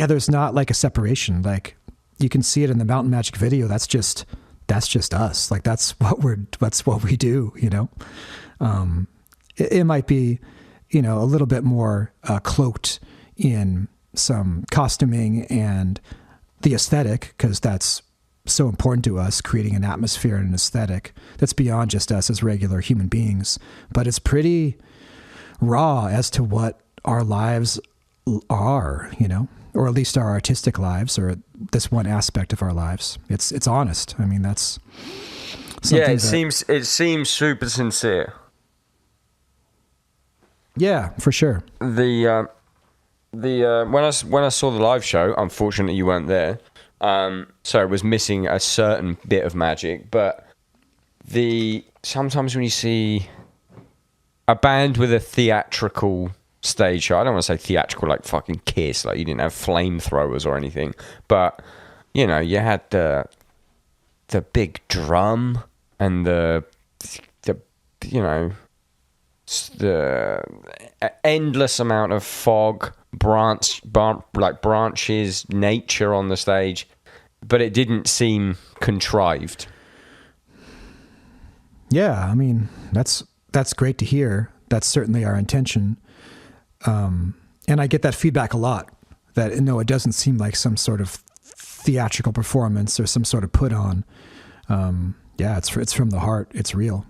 there's not like a separation. Like, you can see it in the Mountain Magic video. That's just us. Like, that's what we do, It might be, a little bit more cloaked in some costuming and the aesthetic, because that's so important to us, creating an atmosphere and an aesthetic that's beyond just us as regular human beings. But it's pretty raw as to what our lives are, or at least our artistic lives, or this one aspect of our lives. It's honest. I mean, that's something. Yeah, it seems super sincere. Yeah, for sure. When I saw the live show, unfortunately you weren't there. So it was missing a certain bit of magic, but sometimes when you see a band with a theatrical stage show, I don't want to say theatrical like fucking Kiss, like you didn't have flamethrowers or anything, but you had the big drum and the endless amount of fog, branches, nature on the stage, but it didn't seem contrived. Yeah, I mean, that's great to hear. That's certainly our intention. And I get that feedback a lot, that it doesn't seem like some sort of theatrical performance or some sort of put on. Yeah, it's from the heart. It's real.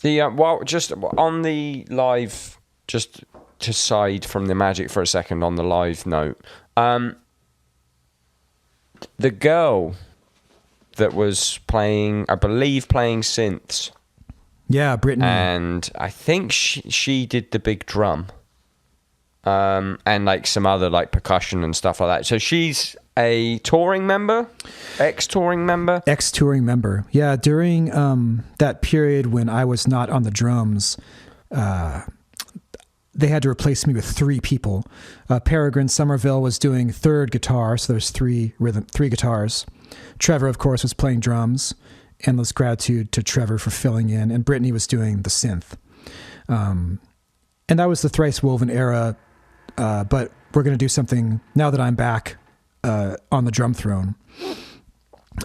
Just on the live, just to side from the magic for a second on the live note, the girl that was playing synths. Yeah, Brittany. And I think she did the big drum. And like some other like percussion and stuff like that. So she's a touring member? Ex-touring member? Ex-touring member. Yeah, during that period when I was not on the drums, they had to replace me with 3 people. Peregrine Somerville was doing third guitar, so there's 3 guitars. Trevor, of course, was playing drums. Endless gratitude to Trevor for filling in, and Brittany was doing the synth. And that was the Thrice Woven era, but we're going to do something now that I'm back on the drum throne.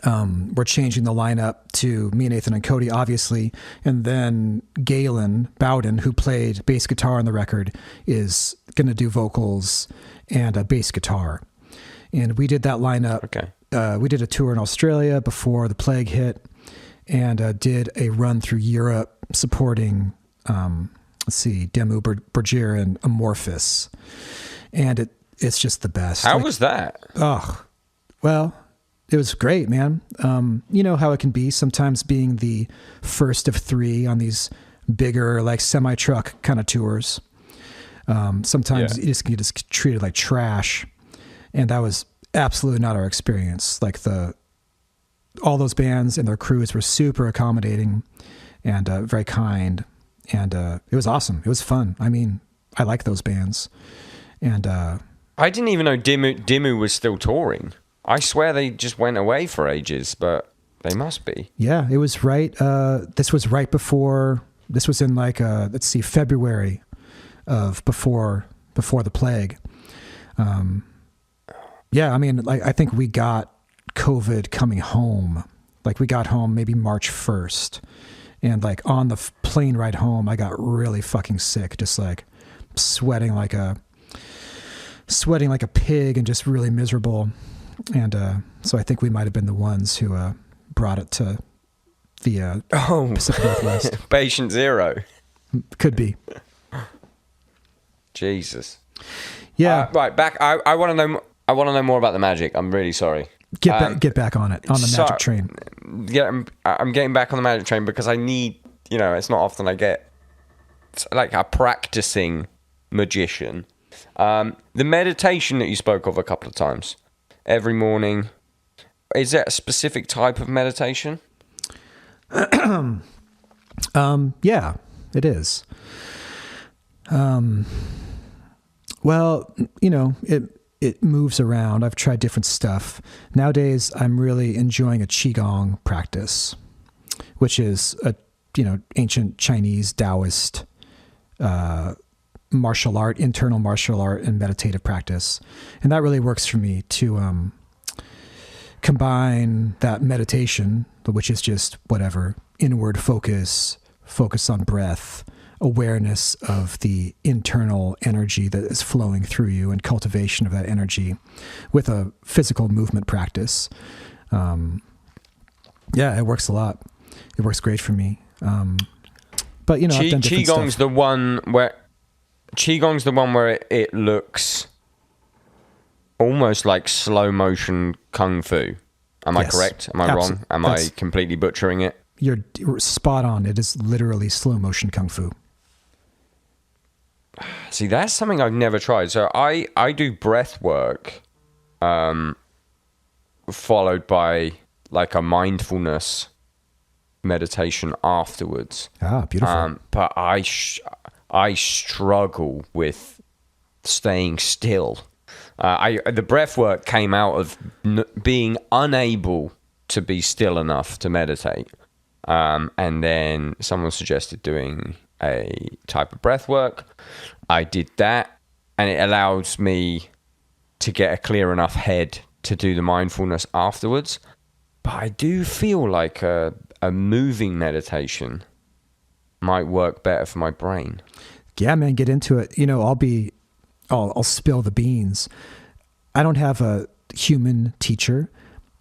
We're changing the lineup to me, Nathan, and Cody, obviously, and then Galen Bowden, who played bass guitar on the record, is going to do vocals and a bass guitar. And we did that lineup. Okay. We did a tour in Australia before the plague hit, and did a run through Europe supporting, Demu Bergier and Amorphous. And it's just the best. How was that? Oh, well, it was great, man. You know how it can be sometimes being the first of three on these bigger, like semi-truck kind of tours. Sometimes you just get treated like trash. And that was absolutely not our experience. Like all those bands and their crews were super accommodating and very kind. And it was awesome. It was fun. I mean, I like those bands. And I didn't even know Dimmu was still touring. I swear they just went away for ages, but they must be. Yeah, it was right. This was right before. This was in like February of before the plague. Yeah, I mean, like I think we got COVID coming home. Like we got home maybe March 1st, and like on the plane ride home, I got really fucking sick, just like sweating like a pig and just really miserable. And so I think we might have been the ones who brought it to the Pacific Northwest. Patient zero. Could be. Jesus. Yeah. Right, back. I want to know. I want to know more about the magic. I'm really sorry. Get back on it, on the magic train. Yeah, I'm getting back on the magic train because I need. You know, it's not often I get like a practicing magician. The meditation that you spoke of a couple of times every morning, is that a specific type of meditation? Yeah, it is. Well, you know, it moves around. I've tried different stuff. Nowadays, I'm really enjoying a Qigong practice, which is a, ancient Chinese Taoist, martial art, internal martial art and meditative practice. And that really works for me to, combine that meditation, which is just whatever, inward focus on breath, awareness of the internal energy that is flowing through you and cultivation of that energy with a physical movement practice. Yeah, it works a lot. It works great for me. But I've done different Qigong's stuff. the one where it looks almost like slow motion kung fu. Am I correct? Am I wrong? Am I completely butchering it? You're spot on. It is literally slow motion kung fu. See, that's something I've never tried. So I do breath work, followed by like a mindfulness meditation afterwards. Ah, beautiful. But I struggle with staying still. The breath work came out of being unable to be still enough to meditate. And then someone suggested doing a type of breath work. I did that, and it allows me to get a clear enough head to do the mindfulness afterwards. But I do feel like a moving meditation might work better for my brain. Yeah, man, get into it. I'll spill the beans. I don't have a human teacher.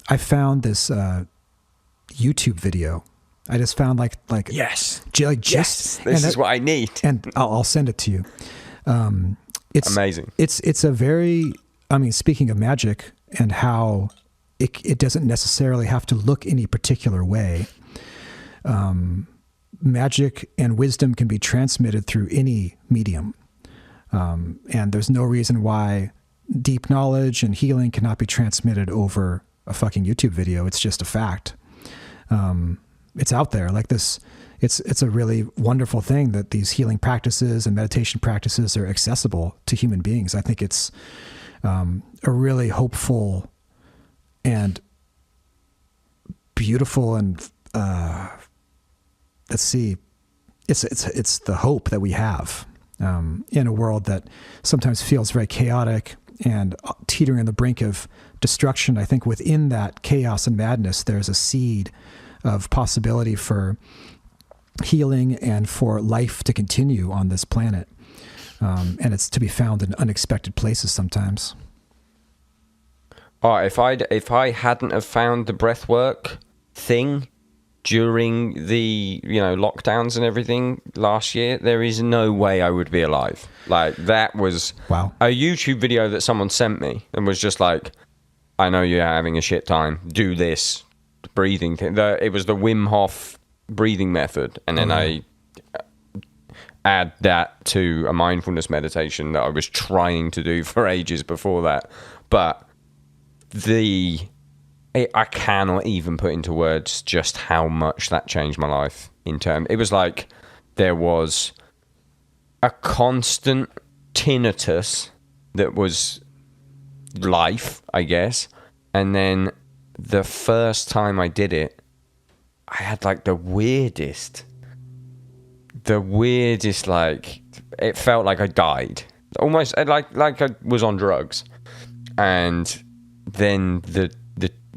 I found this YouTube video. I just found like yes, this is what I need, and I'll send it to you. It's amazing. It's a very. I mean, speaking of magic and how it doesn't necessarily have to look any particular way. Magic and wisdom can be transmitted through any medium. And there's no reason why deep knowledge and healing cannot be transmitted over a fucking YouTube video. It's just a fact. It's out there like this. It's a really wonderful thing that these healing practices and meditation practices are accessible to human beings. I think it's a really hopeful and beautiful and it's the hope that we have in a world that sometimes feels very chaotic and teetering on the brink of destruction. I think within that chaos and madness, there's a seed of possibility for healing and for life to continue on this planet. And it's to be found in unexpected places sometimes. Oh, if I hadn't have found the breathwork thing, during the lockdowns and everything last year, there is no way I would be alive. Like, that was Wow. a YouTube video that someone sent me and was just like, I know you're having a shit time, do this breathing thing. It was the Wim Hof breathing method, and then I add that to a mindfulness meditation that I was trying to do for ages before that. But I cannot even put into words just how much that changed my life. It was like there was a constant tinnitus that was life, I guess. And then the first time I did it, I had like the weirdest, like, it felt like I died. Almost like I was on drugs. And then the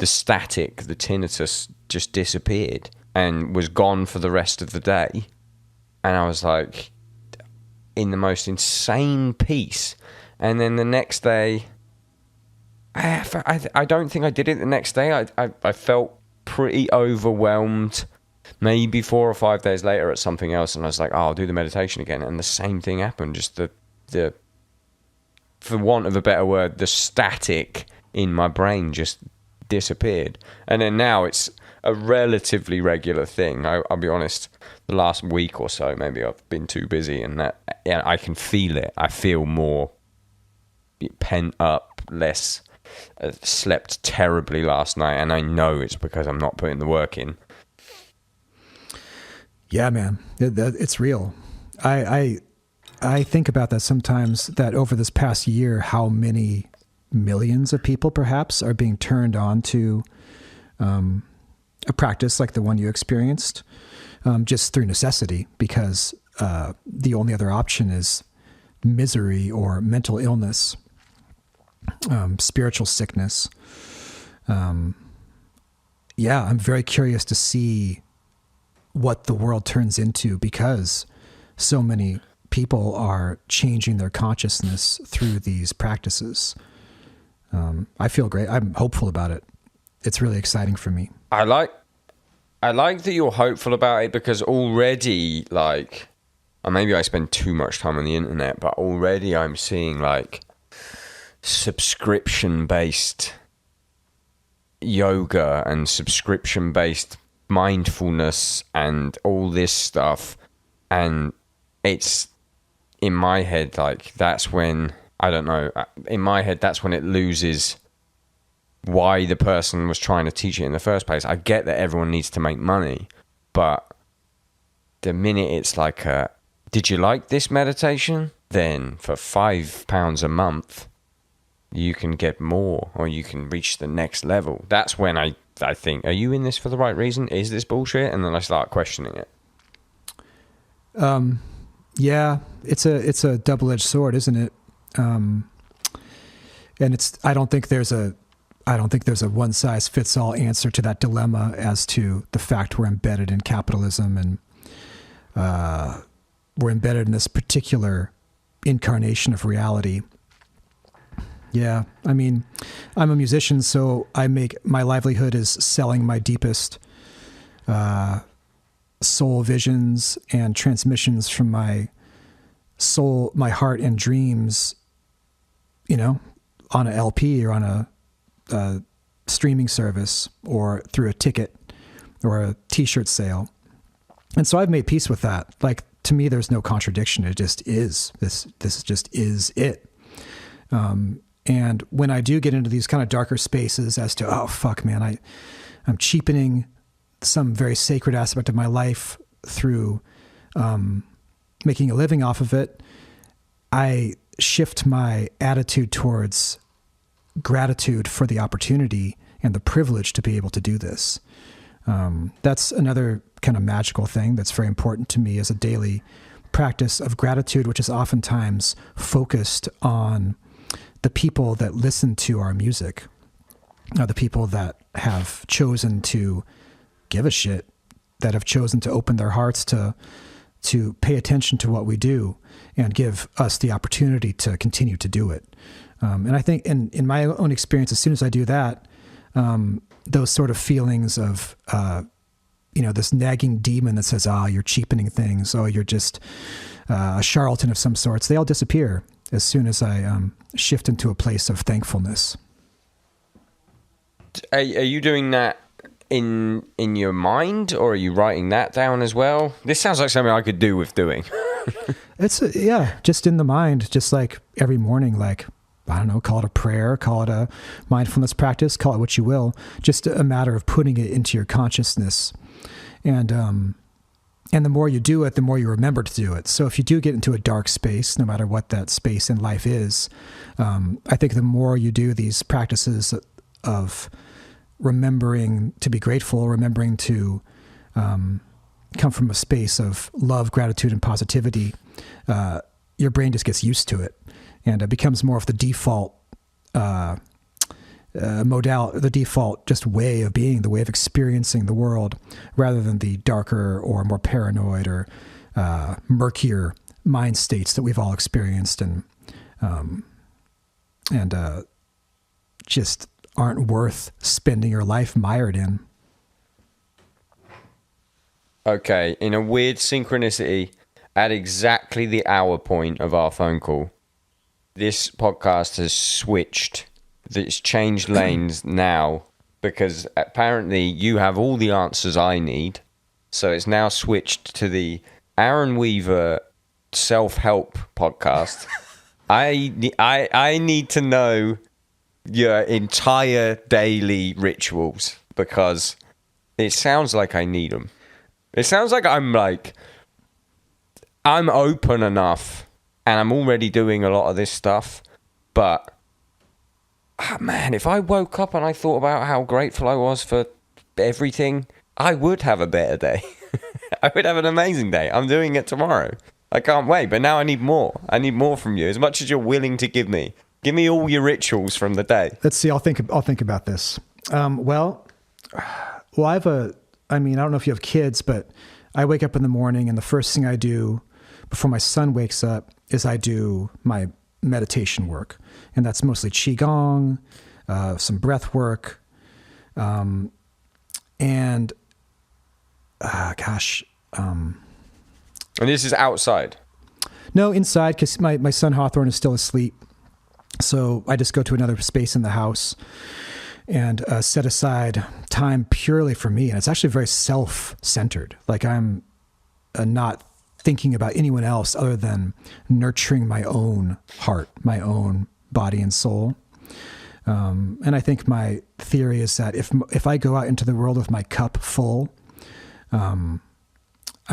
static, the tinnitus just disappeared and was gone for the rest of the day. And I was like in the most insane peace. And then the next day, I don't think I did it the next day. I felt pretty overwhelmed maybe 4 or 5 days later at something else. And I was like, I'll do the meditation again. And the same thing happened. Just the for want of a better word, the static in my brain just disappeared. And then now it's a relatively regular thing. I'll be honest, the last week or so maybe I've been too busy, and that I can feel it. I feel more pent up, less slept terribly last night, and I know it's because I'm not putting the work in. Yeah, man, it's real. I think about that sometimes, that over this past year, how many millions of people perhaps are being turned on to a practice like the one you experienced, just through necessity, because the only other option is misery or mental illness, spiritual sickness. Yeah, I'm very curious to see what the world turns into, because so many people are changing their consciousness through these practices. I feel great. I'm hopeful about it. It's really exciting for me. I like that you're hopeful about it, because already, like, or maybe I spend too much time on the internet, but already I'm seeing like subscription-based yoga and subscription-based mindfulness and all this stuff. And it's, in my head, like, that's when, I don't know, in my head, that's when it loses why the person was trying to teach it in the first place. I get that everyone needs to make money, but the minute it's like, did you like this meditation? Then for £5 a month, you can get more, or you can reach the next level. That's when I think, are you in this for the right reason? Is this bullshit? And then I start questioning it. Yeah, it's a double-edged sword, isn't it? And I don't think there's a one-size-fits-all answer to that dilemma as to the fact we're embedded in capitalism, and we're embedded in this particular incarnation of reality. Yeah, I mean, I'm a musician, so my livelihood is selling my deepest soul visions and transmissions from my soul, my heart and dreams, on a LP or on a streaming service or through a ticket or a t-shirt sale. And so I've made peace with that. Like, to me, there's no contradiction. It just is. This just is it. And when I do get into these kind of darker spaces as to, oh, fuck, man, I'm cheapening some very sacred aspect of my life through making a living off of it, I shift my attitude towards gratitude for the opportunity and the privilege to be able to do this. That's another kind of magical thing that's very important to me as a daily practice of gratitude, which is oftentimes focused on the people that listen to our music, the people that have chosen to give a shit, that have chosen to open their hearts to pay attention to what we do and give us the opportunity to continue to do it. And I think in my own experience, as soon as I do that, those sort of feelings of this nagging demon that says, "Oh, you're cheapening things. Oh, you're just a charlatan of some sorts." They all disappear as soon as I shift into a place of thankfulness. Are you doing that in your mind, or are you writing that down as well? This sounds like something I could do with doing. It's just in the mind, just like every morning, like, I don't know, call it a prayer, call it a mindfulness practice, call it what you will. Just a matter of putting it into your consciousness. And the more you do it, the more you remember to do it. So if you do get into a dark space, no matter what that space in life is, I think the more you do these practices of remembering to be grateful, remembering to come from a space of love, gratitude, and positivity, your brain just gets used to it, and it becomes more of the default the default just way of being, the way of experiencing the world, rather than the darker or more paranoid or murkier mind states that we've all experienced and just aren't worth spending your life mired in. Okay, in a weird synchronicity, at exactly the hour point of our phone call, this podcast has switched. It's changed lanes now because apparently you have all the answers I need. So it's now switched to the Aaron Weaver self-help podcast. I need to know your entire daily rituals because it sounds like I need them. It sounds like I'm open enough and I'm already doing a lot of this stuff, but man, if I woke up and I thought about how grateful I was for everything, I would have a better day. I would have an amazing day. I'm doing it tomorrow. I can't wait, but now I need more. I need more from you, as much as you're willing to give me. Give me all your rituals from the day. Let's see. I'll think about this. Well, I don't know if you have kids, but I wake up in the morning and the first thing I do before my son wakes up is I do my meditation work. And that's mostly Qigong, some breath work. And this is outside? No, inside, because my son Hawthorne is still asleep. So I just go to another space in the house and set aside time purely for me. And it's actually very self-centered. Like I'm not thinking about anyone else other than nurturing my own heart, my own body and soul. And I think my theory is that if I go out into the world with my cup full, I'm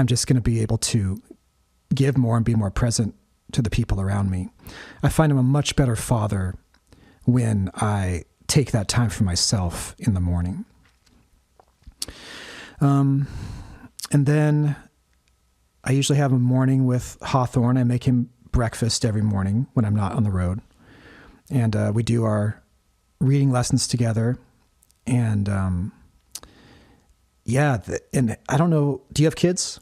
just going to be able to give more and be more present to the people around me. I find I'm a much better father when I take that time for myself in the morning. And then I usually have a morning with Hawthorne. I make him breakfast every morning when I'm not on the road. And we do our reading lessons together. And and I don't know, do you have kids?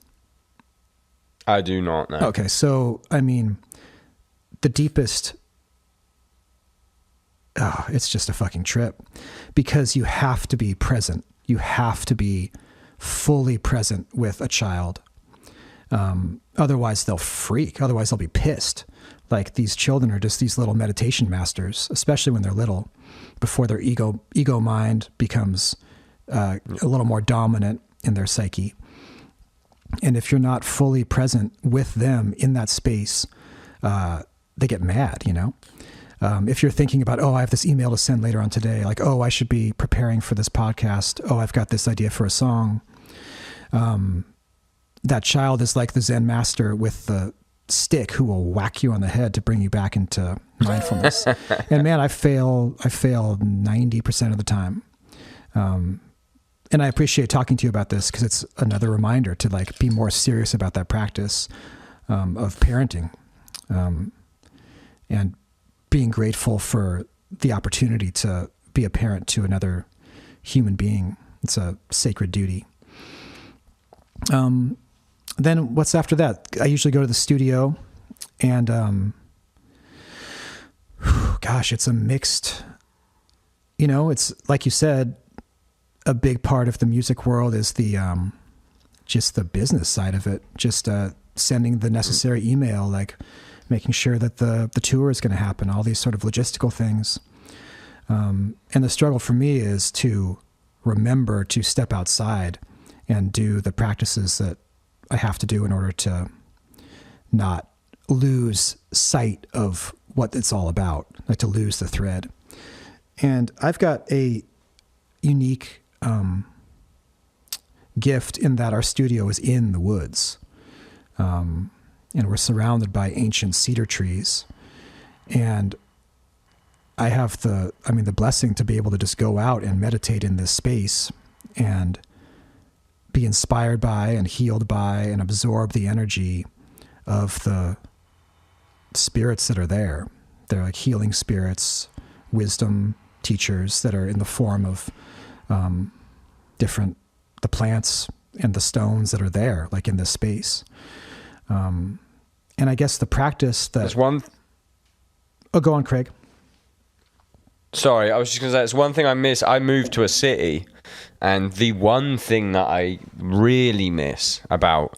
I do not know. Okay, so, the deepest, it's just a fucking trip because you have to be present. You have to be fully present with a child. Otherwise they'll freak. Otherwise they'll be pissed. Like these children are just these little meditation masters, especially when they're little, before their ego mind becomes a little more dominant in their psyche. And if you're not fully present with them in that space, they get mad, If you're thinking about, I have this email to send later on today, like, I should be preparing for this podcast. I've got this idea for a song. That child is like the Zen master with the stick who will whack you on the head to bring you back into mindfulness. And man, I fail 90% of the time. And I appreciate talking to you about this because it's another reminder to be more serious about that practice of parenting and being grateful for the opportunity to be a parent to another human being. It's a sacred duty. Then what's after that? I usually go to the studio and, it's a mixed, it's like you said, a big part of the music world is the just the business side of it, just sending the necessary email, like making sure that the tour is going to happen, all these sort of logistical things. And the struggle for me is to remember to step outside and do the practices that I have to do in order to not lose sight of what it's all about, like to lose the thread. And I've got a unique gift in that our studio is in the woods. And we're surrounded by ancient cedar trees. And I have the blessing to be able to just go out and meditate in this space and be inspired by and healed by and absorb the energy of the spirits that are there. They're like healing spirits, wisdom teachers that are in the form of the plants and the stones that are there, like in this space. And I guess the practice that... There's one... Oh, go on, Craig. Sorry, I was just going to say, it's one thing I miss. I moved to a city, and the one thing that I really miss about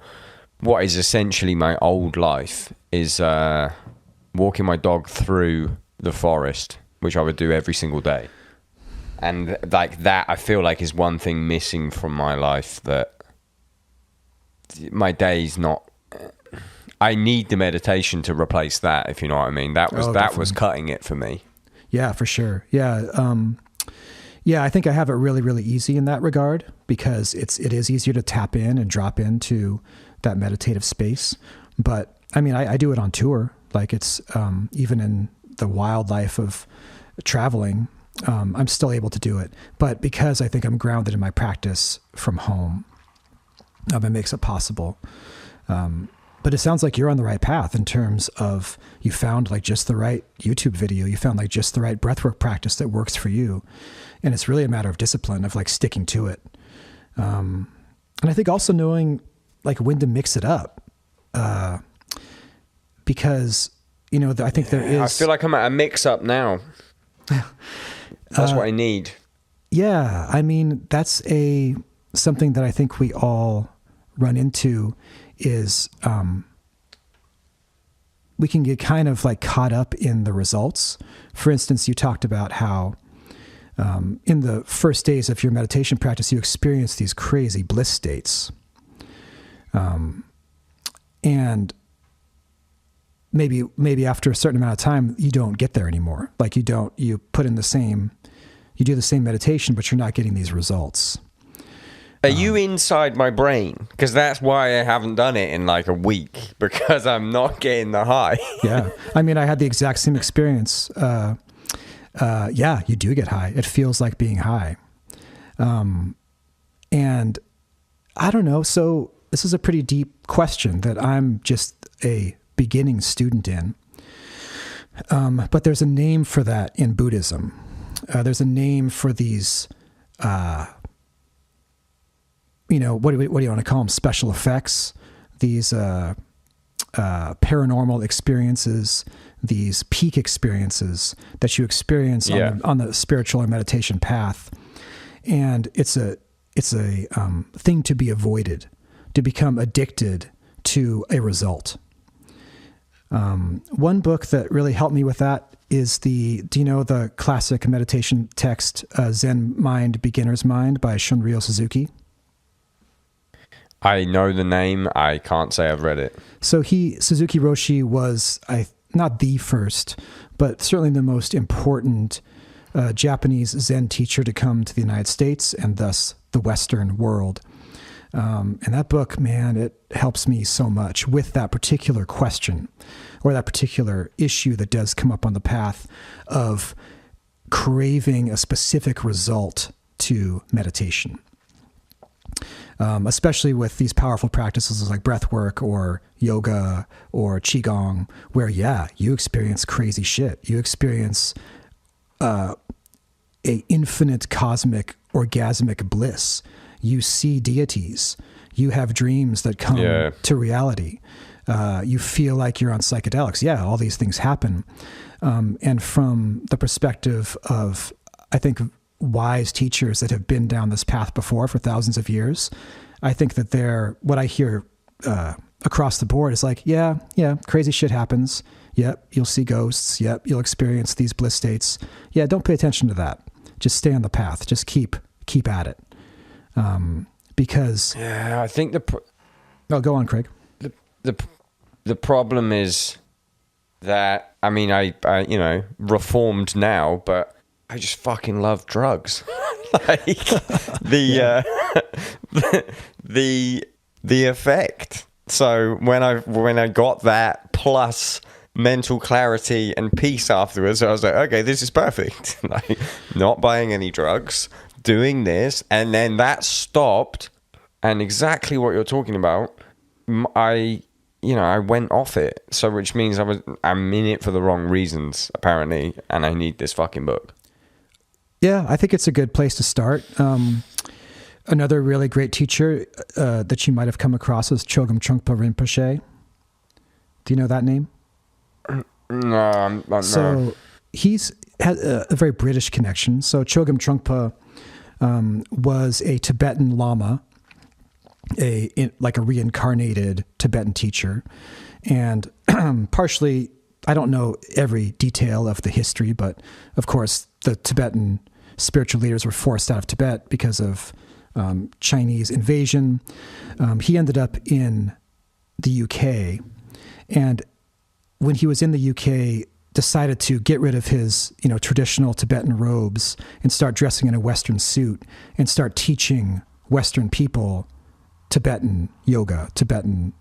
what is essentially my old life is walking my dog through the forest, which I would do every single day. And like that, I feel like is one thing missing from my life, that my day's not... I need the meditation to replace that, if you know what I mean. That was cutting it for me. Yeah, for sure. Yeah. I think I have it really, really easy in that regard, because it is easier to tap in and drop into that meditative space. But I mean, I do it on tour. Like it's, even in the wildlife of traveling, I'm still able to do it. But because I think I'm grounded in my practice from home, it makes it possible. But it sounds like you're on the right path in terms of you found like just the right YouTube video. You found like just the right breathwork practice that works for you. And it's really a matter of discipline, of like sticking to it. And I think also knowing like when to mix it up. Because, I think there is... I feel like I'm at a mix up now. That's what I need. Yeah. I mean, that's something that I think we all run into is we can get kind of like caught up in the results. For instance, you talked about how in the first days of your meditation practice, you experience these crazy bliss states. And maybe after a certain amount of time, you don't get there anymore. Like you do the same meditation, but you're not getting these results. Are you inside my brain? Because that's why I haven't done it in like a week, because I'm not getting the high. Yeah. I mean, I had the exact same experience. Yeah, you do get high. It feels like being high. And I don't know. So this is a pretty deep question that I'm just a beginning student in. But there's a name for that in Buddhism. There's a name for these, what do you want to call them? Special effects, these paranormal experiences, these peak experiences that you experience on the spiritual or meditation path. And it's a thing to be avoided, to become addicted to a result. One book that really helped me with that is the classic meditation text, Zen Mind, Beginner's Mind by Shunryo Suzuki? I know the name. I can't say I've read it. So Suzuki Roshi was, not the first, but certainly the most important Japanese Zen teacher to come to the United States and thus the Western world. And that book, man, it helps me so much with that particular question or that particular issue that does come up on the path of craving a specific result to meditation. Especially with these powerful practices like breath work or yoga or qigong, where, you experience crazy shit. You experience a infinite cosmic orgasmic bliss. You see deities. You have dreams that come to reality. You feel like you're on psychedelics. Yeah, all these things happen. And from the perspective of, I think, wise teachers that have been down this path before for thousands of years. I think that what I hear across the board is like, yeah, crazy shit happens. Yep, you'll see ghosts. Yep, you'll experience these bliss states. Yeah, don't pay attention to that. Just stay on the path. Just keep at it. Because I think go on, Craig. The problem is that, I mean, I reformed now, but I just fucking love drugs. Like the effect. So when I got that plus mental clarity and peace afterwards, I was like, okay, this is perfect. Like, not buying any drugs, doing this, and then that stopped. And exactly what you're talking about, I went off it. So which means I'm in it for the wrong reasons, apparently, and I need this fucking book. Yeah, I think it's a good place to start. Another really great teacher that you might have come across is Chogyam Trungpa Rinpoche. Do you know that name? No, I'm not. So he's had a very British connection. So Chogyam Trungpa was a Tibetan Lama, like a reincarnated Tibetan teacher. And partially, I don't know every detail of the history, but of course, the Tibetan spiritual leaders were forced out of Tibet because of Chinese invasion. He ended up in the UK, and when he was in the UK, decided to get rid of his, traditional Tibetan robes and start dressing in a Western suit and start teaching Western people Tibetan yoga, Tibetan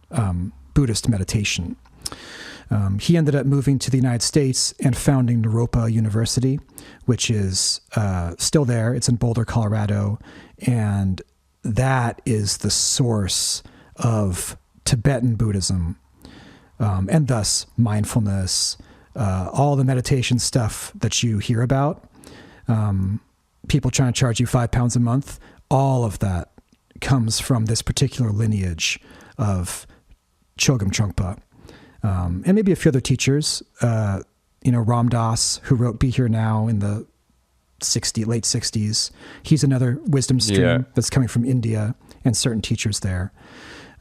Buddhist meditation. He ended up moving to the United States and founding Naropa University, which is still there. It's in Boulder, Colorado. And that is the source of Tibetan Buddhism, and thus mindfulness, all the meditation stuff that you hear about, people trying to charge you £5 a month, all of that comes from this particular lineage of Chogyam Trungpa. And maybe a few other teachers, Ram Dass, who wrote Be Here Now in the late 60s. He's another wisdom stream that's coming from India and certain teachers there.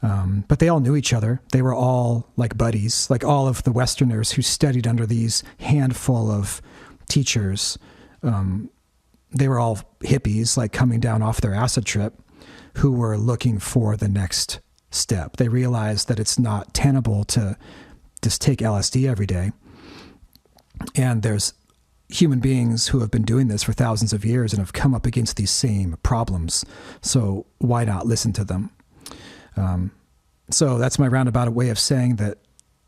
But they all knew each other. They were all like buddies, like all of the Westerners who studied under these handful of teachers. They were all hippies, like coming down off their acid trip, who were looking for the next step. They realized that it's not tenable to just take LSD every day. And there's human beings who have been doing this for thousands of years and have come up against these same problems. So why not listen to them? So that's my roundabout way of saying that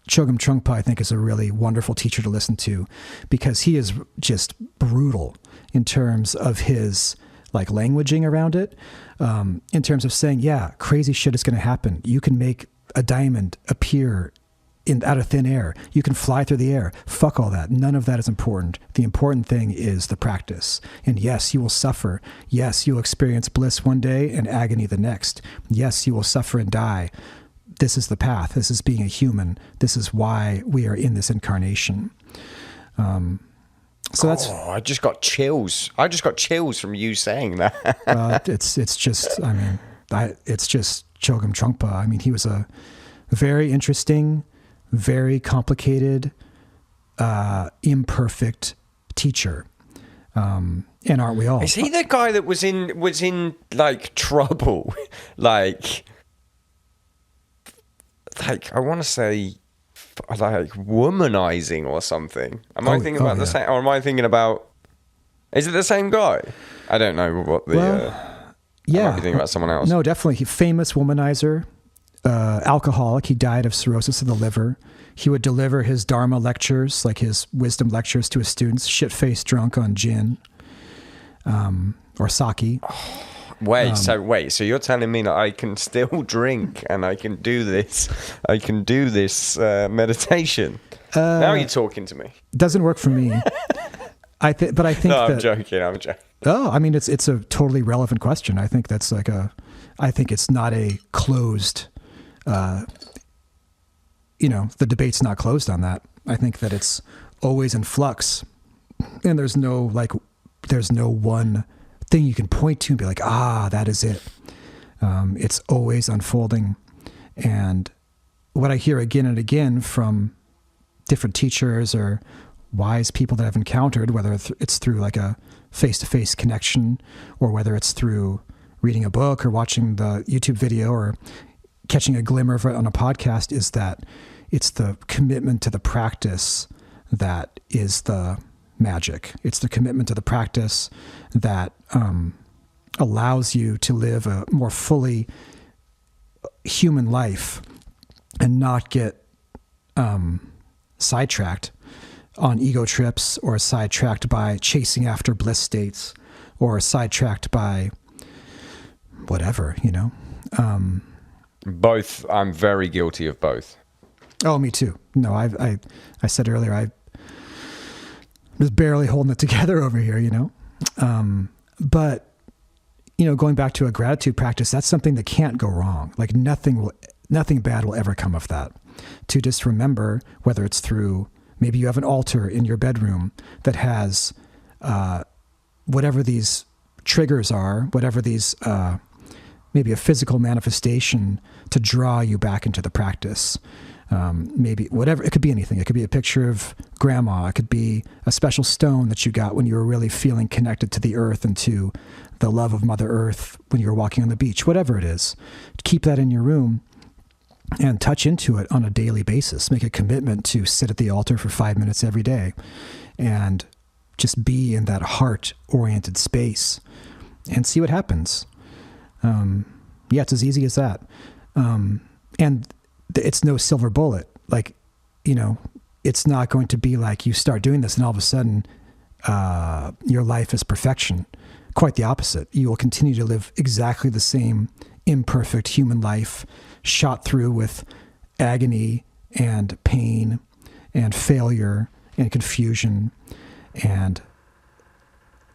Chogyam Trungpa, I think, is a really wonderful teacher to listen to, because he is just brutal in terms of his like languaging around it, in terms of saying, yeah, crazy shit is going to happen. You can make a diamond appear out of thin air. You can fly through the air. Fuck all that. None of that is important. The important thing is the practice. And yes, you will suffer. Yes, you'll experience bliss one day and agony the next. Yes, you will suffer and die. This is the path. This is being a human. This is why we are in this incarnation. So that's. I just got chills. I just got chills from you saying that. It's just. I mean, it's just Chogyam Trungpa. I mean, he was a very interesting, very complicated, imperfect teacher. And aren't we all? Is he the guy that was in like trouble, like I want to say like womanizing or something? Am I thinking about the same, or am I thinking about? Is it the same guy? I don't know what the. Yeah, I might be thinking about someone else. No, definitely. He famous womanizer, alcoholic. He died of cirrhosis of the liver. He would deliver his Dharma lectures, like his wisdom lectures, to his students, shit-faced drunk on gin, or sake. So you're telling me that I can still drink and I can do this? I can do this meditation. Now you're talking to me. Doesn't work for me. But I think. No, I'm joking. Oh, I mean, it's a totally relevant question. I think that's I think it's not a closed. The debate's not closed on that. I think that it's always in flux, and there's no one thing you can point to and be like, that is it. It's always unfolding. And what I hear again and again from different teachers or wise people that I've encountered, whether it's through like a face-to-face connection or whether it's through reading a book or watching the YouTube video or catching a glimmer of it on a podcast, is that it's the commitment to the practice that is the magic. It's the commitment to the practice that allows you to live a more fully human life and not get sidetracked on ego trips or sidetracked by chasing after bliss states or sidetracked by whatever, Both. I'm very guilty of both. Oh, me too. No, I said earlier, I was barely holding it together over here, but going back to a gratitude practice, that's something that can't go wrong. Like nothing bad will ever come of that. To just remember, whether it's through, maybe you have an altar in your bedroom that has whatever these triggers are, whatever these, maybe a physical manifestation to draw you back into the practice. Maybe whatever, it could be anything. It could be a picture of grandma. It could be a special stone that you got when you were really feeling connected to the earth and to the love of Mother Earth when you were walking on the beach, whatever it is. Keep that in your room and touch into it on a daily basis. Make a commitment to sit at the altar for 5 minutes every day and just be in that heart-oriented space and see what happens. It's as easy as that. And it's no silver bullet. Like, it's not going to be like you start doing this and all of a sudden your life is perfection. Quite the opposite. You will continue to live exactly the same imperfect human life, shot through with agony and pain and failure and confusion. And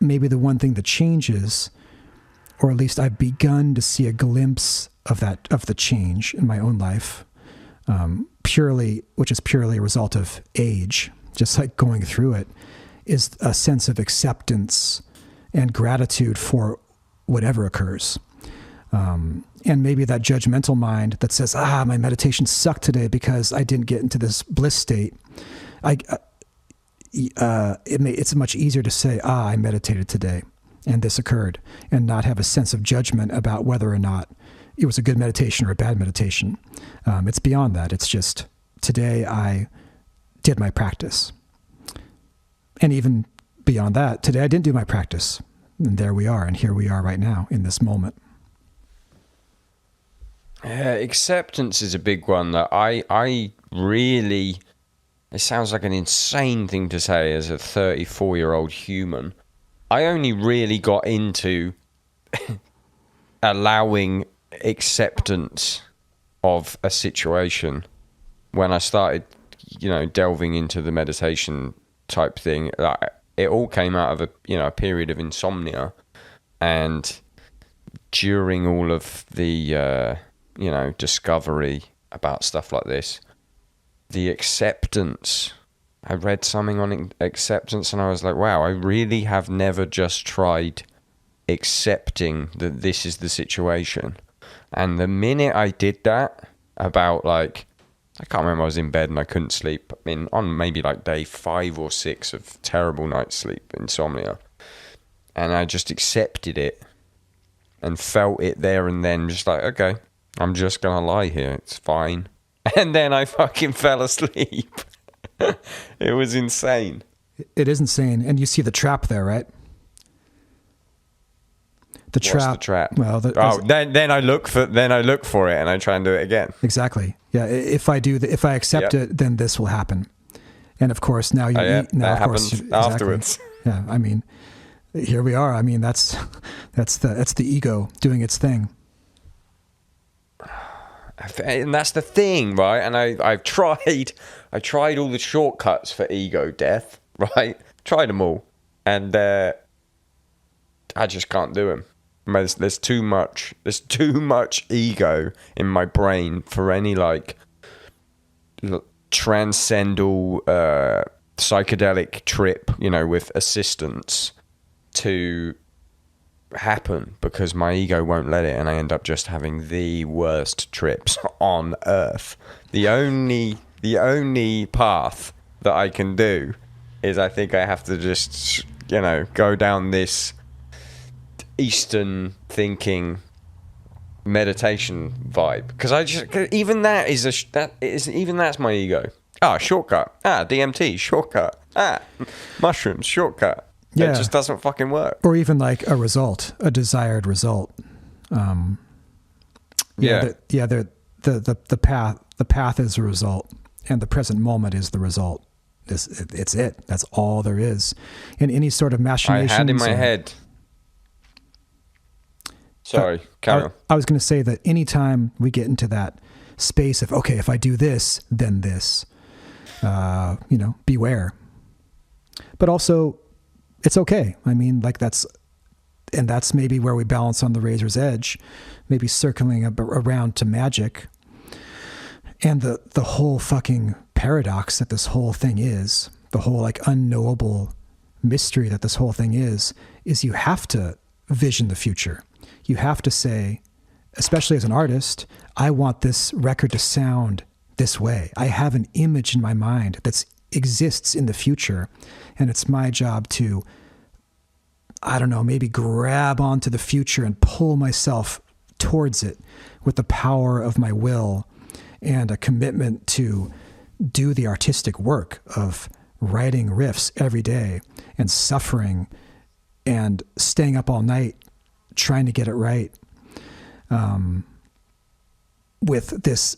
maybe the one thing that changes, or at least I've begun to see a glimpse of the change in my own life, which is purely a result of age, just like going through it, is a sense of acceptance and gratitude for whatever occurs. And maybe that judgmental mind that says, my meditation sucked today because I didn't get into this bliss state. It's much easier to say, I meditated today and this occurred, and not have a sense of judgment about whether or not it was a good meditation or a bad meditation. It's beyond that. It's just, today I did my practice. And even beyond that, today I didn't do my practice. And there we are. And here we are right now in this moment. Yeah, acceptance is a big one that I really, it sounds like an insane thing to say as a 34-year-old human. I only really got into allowing acceptance of a situation when I started, delving into the meditation type thing. It all came out of a period of insomnia, and during all of the discovery about stuff like this, the acceptance. I read something on acceptance and I was like, wow, I really have never just tried accepting that this is the situation. And the minute I did that, about I can't remember, I was in bed and I couldn't sleep. On maybe day 5 or 6 of terrible night's sleep, insomnia. And I just accepted it and felt it there and then, just okay, I'm just going to lie here. It's fine. And then I fucking fell asleep. It was insane. It is insane. And you see the trap there, right? What's the trap? Well, then I look for it and I try and do it again. Exactly. Yeah. If I accept it, then this will happen. And of course, now that happens afterwards. Yeah. Here we are. That's the ego doing its thing. And that's the thing, right? And I've tried all the shortcuts for ego death, right? Tried them all, and I just can't do them. There's too much ego in my brain for any transcendental psychedelic trip, with assistance to happen because my ego won't let it, and I end up just having the worst trips on earth. The only path that I can do is I think I have to just, go down this Eastern thinking meditation vibe, because that's my ego. Shortcut. DMT, shortcut. Mushrooms, shortcut. Yeah. It just doesn't fucking work. Or even like a result, a desired result. The path is a result, and the present moment is the result. It's it. That's all there is. In any sort of machinations. I had in my head. Sorry, carry on. I was going to say that anytime we get into that space of, okay, if I do this, then this, beware. But also, it's okay. I mean, like that's maybe where we balance on the razor's edge, maybe circling around to magic. And the whole fucking paradox that this whole thing is, the whole like unknowable mystery that this whole thing is you have to vision the future. You have to say, especially as an artist, I want this record to sound this way. I have an image in my mind that exists in the future, and it's my job to, I don't know, maybe grab onto the future and pull myself towards it with the power of my will and a commitment to do the artistic work of writing riffs every day and suffering and staying up all night trying to get it right, with this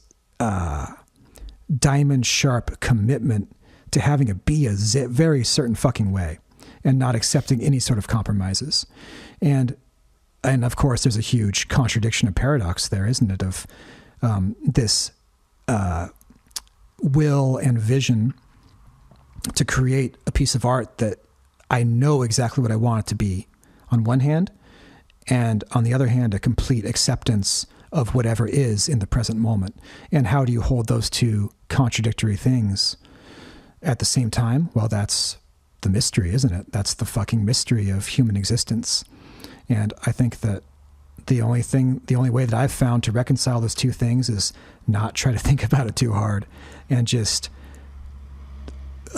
diamond sharp commitment to having it be a very certain fucking way and not accepting any sort of compromises. And of course there's a huge contradiction of paradox there, isn't it? Of this will and vision to create a piece of art that I know exactly what I want it to be on one hand, and on the other hand, a complete acceptance of whatever is in the present moment. And how do you hold those two contradictory things at the same time? Well, that's the mystery, isn't it? That's the fucking mystery of human existence. And I think that the only way that I've found to reconcile those two things is not try to think about it too hard and just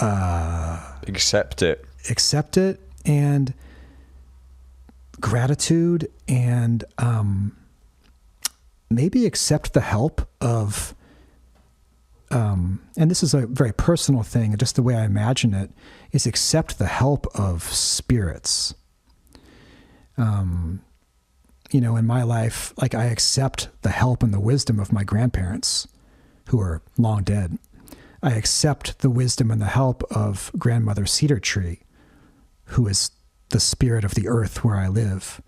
accept it. Accept it, and gratitude, and maybe accept the help of, and this is a very personal thing, just the way I imagine it, is accept the help of spirits. In my life, like I accept the help and the wisdom of my grandparents who are long dead. I accept the wisdom and the help of grandmother Cedar Tree, who is the spirit of the earth where I live.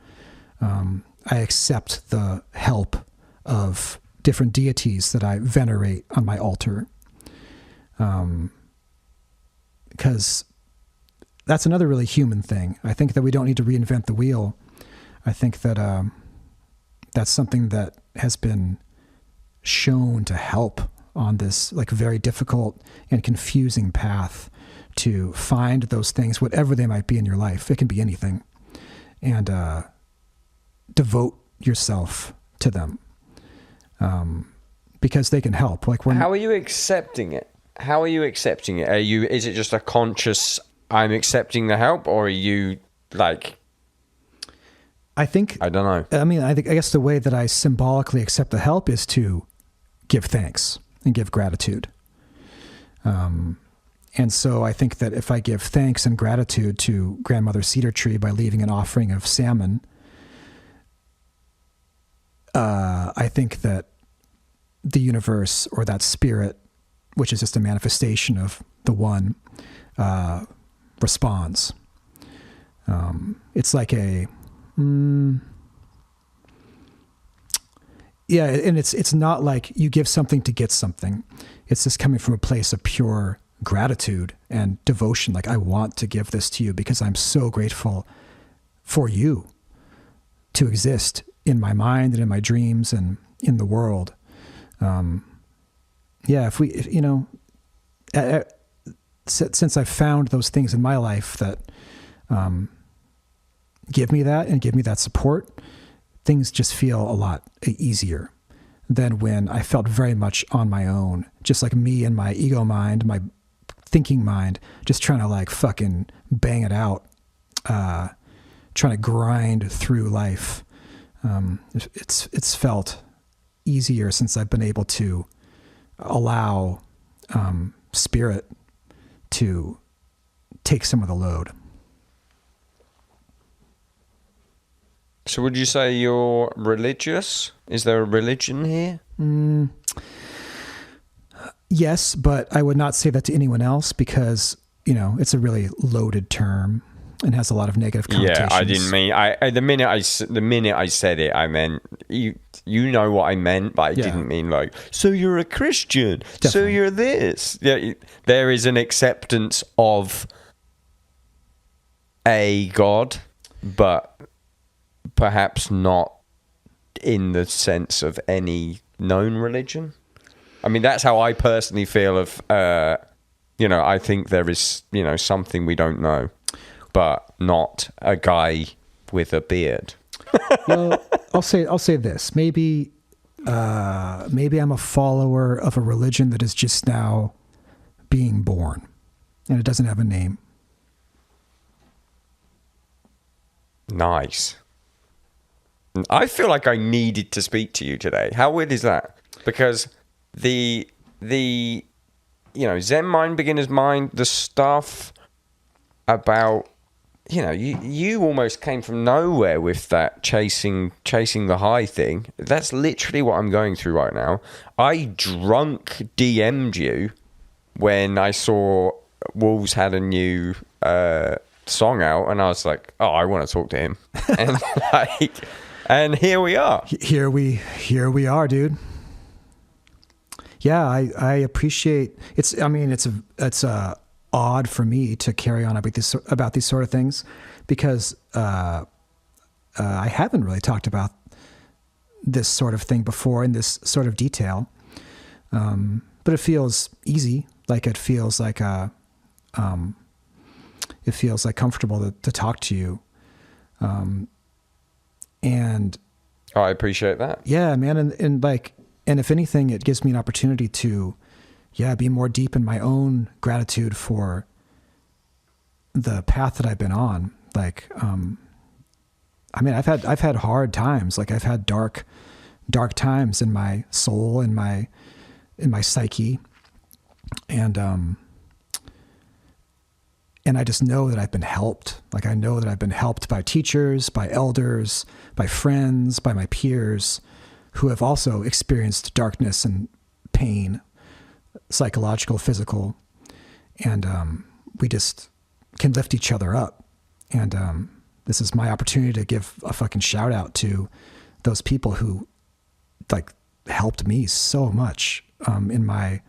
I accept the help of different deities that I venerate on my altar. Because that's another really human thing. I think that we don't need to reinvent the wheel. I think that that's something that has been shown to help on this like very difficult and confusing path to find those things, whatever they might be in your life. It can be anything. And devote yourself to them, because they can help. Like how are you accepting it? Is it just a conscious, I'm accepting the help, or are you like... I don't know. I guess the way that I symbolically accept the help is to give thanks and give gratitude. And so I think that if I give thanks and gratitude to Grandmother Cedar Tree by leaving an offering of salmon, I think that the universe, or that spirit, which is just a manifestation of the one, responds. It's like a... yeah, and it's not like you give something to get something. It's just coming from a place of pure gratitude and devotion. Like, I want to give this to you because I'm so grateful for you to exist in my mind and in my dreams and in the world. Since I've found those things in my life that give me that and give me that support, things just feel a lot easier than when I felt very much on my own, just like me and my ego mind, my thinking mind, just trying to like fucking bang it out, trying to grind through life. It's felt easier since I've been able to allow spirit to take some of the load. So would you say you're religious? Is there a religion here? Yes, but I would not say that to anyone else because, it's a really loaded term and has a lot of negative connotations. Yeah, I didn't mean. The minute I said it, I meant you. You know what I meant, but I didn't mean like. So you're a Christian. Definitely. So you're this. Yeah, there is an acceptance of a God, but perhaps not in the sense of any known religion. I mean, that's how I personally feel of. I think there is something we don't know. But not a guy with a beard. Well, I'll say this. Maybe I'm a follower of a religion that is just now being born, and it doesn't have a name. Nice. I feel like I needed to speak to you today. How weird is that? Because the Zen mind, beginner's mind, the stuff about. You almost came from nowhere with that chasing the high thing. That's literally what I'm going through right now. I drunk DM'd you when I saw Wolves had a new song out, and I was like, "Oh, I want to talk to him." And here we are. Here we are, dude. Yeah, I appreciate it's. I mean, it's odd for me to carry on about these sort of things because I haven't really talked about this sort of thing before in this sort of detail, but it feels easy, like it feels like comfortable to talk to you, and I appreciate that. Yeah, man, and if anything, it gives me an opportunity to. Be more deep in my own gratitude for the path that I've been on. Like, I've had hard times. Like I've had dark times in my soul, in my psyche. And I just know that I've been helped. Like I know that I've been helped by teachers, by elders, by friends, by my peers who have also experienced darkness and pain, psychological, physical, and we just can lift each other up. And this is my opportunity to give a fucking shout out to those people who like helped me so much in my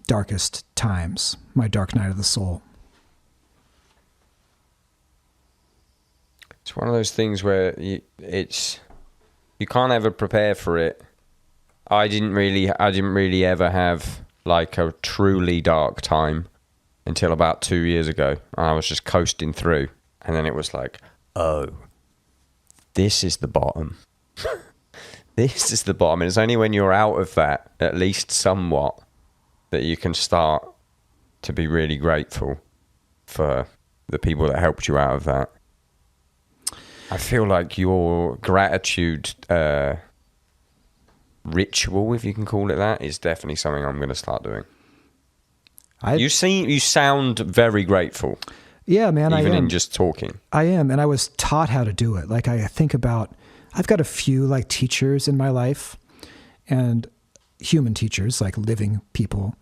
darkest times, my dark night of the soul. It's one of those things where you can't ever prepare for it. I didn't really ever have like a truly dark time until about 2 years ago. I was just coasting through, and then it was like, oh, this is the bottom. This is the bottom. And it's only when you're out of that, at least somewhat, that you can start to be really grateful for the people that helped you out of that. I feel like your gratitude ritual, if you can call it that, is definitely something I'm going to start doing. You sound very grateful. Yeah, man, even in just talking. I am, and I was taught how to do it. Like I think about, I've got a few like teachers in my life, and human teachers, like living people,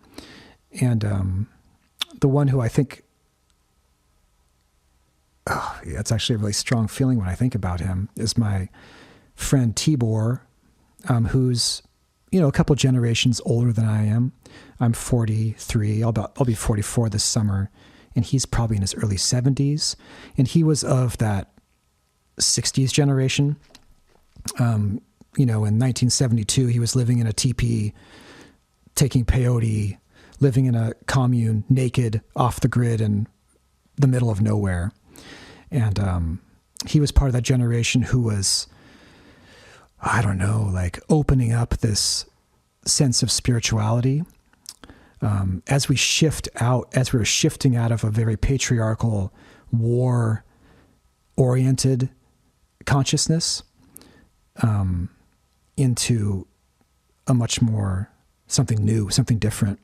and the one who I think. Oh, yeah, it's actually a really strong feeling when I think about him, is my friend Tibor, who's, a couple generations older than I am. I'm 43. I'll be 44 this summer, and he's probably in his early 70s. And he was of that 60s generation. In 1972, he was living in a teepee, taking peyote, living in a commune, naked, off the grid, in the middle of nowhere. And he was part of that generation who was, I don't know, like opening up this sense of spirituality. As we were shifting out of a very patriarchal, war-oriented consciousness into a much more something new, something different.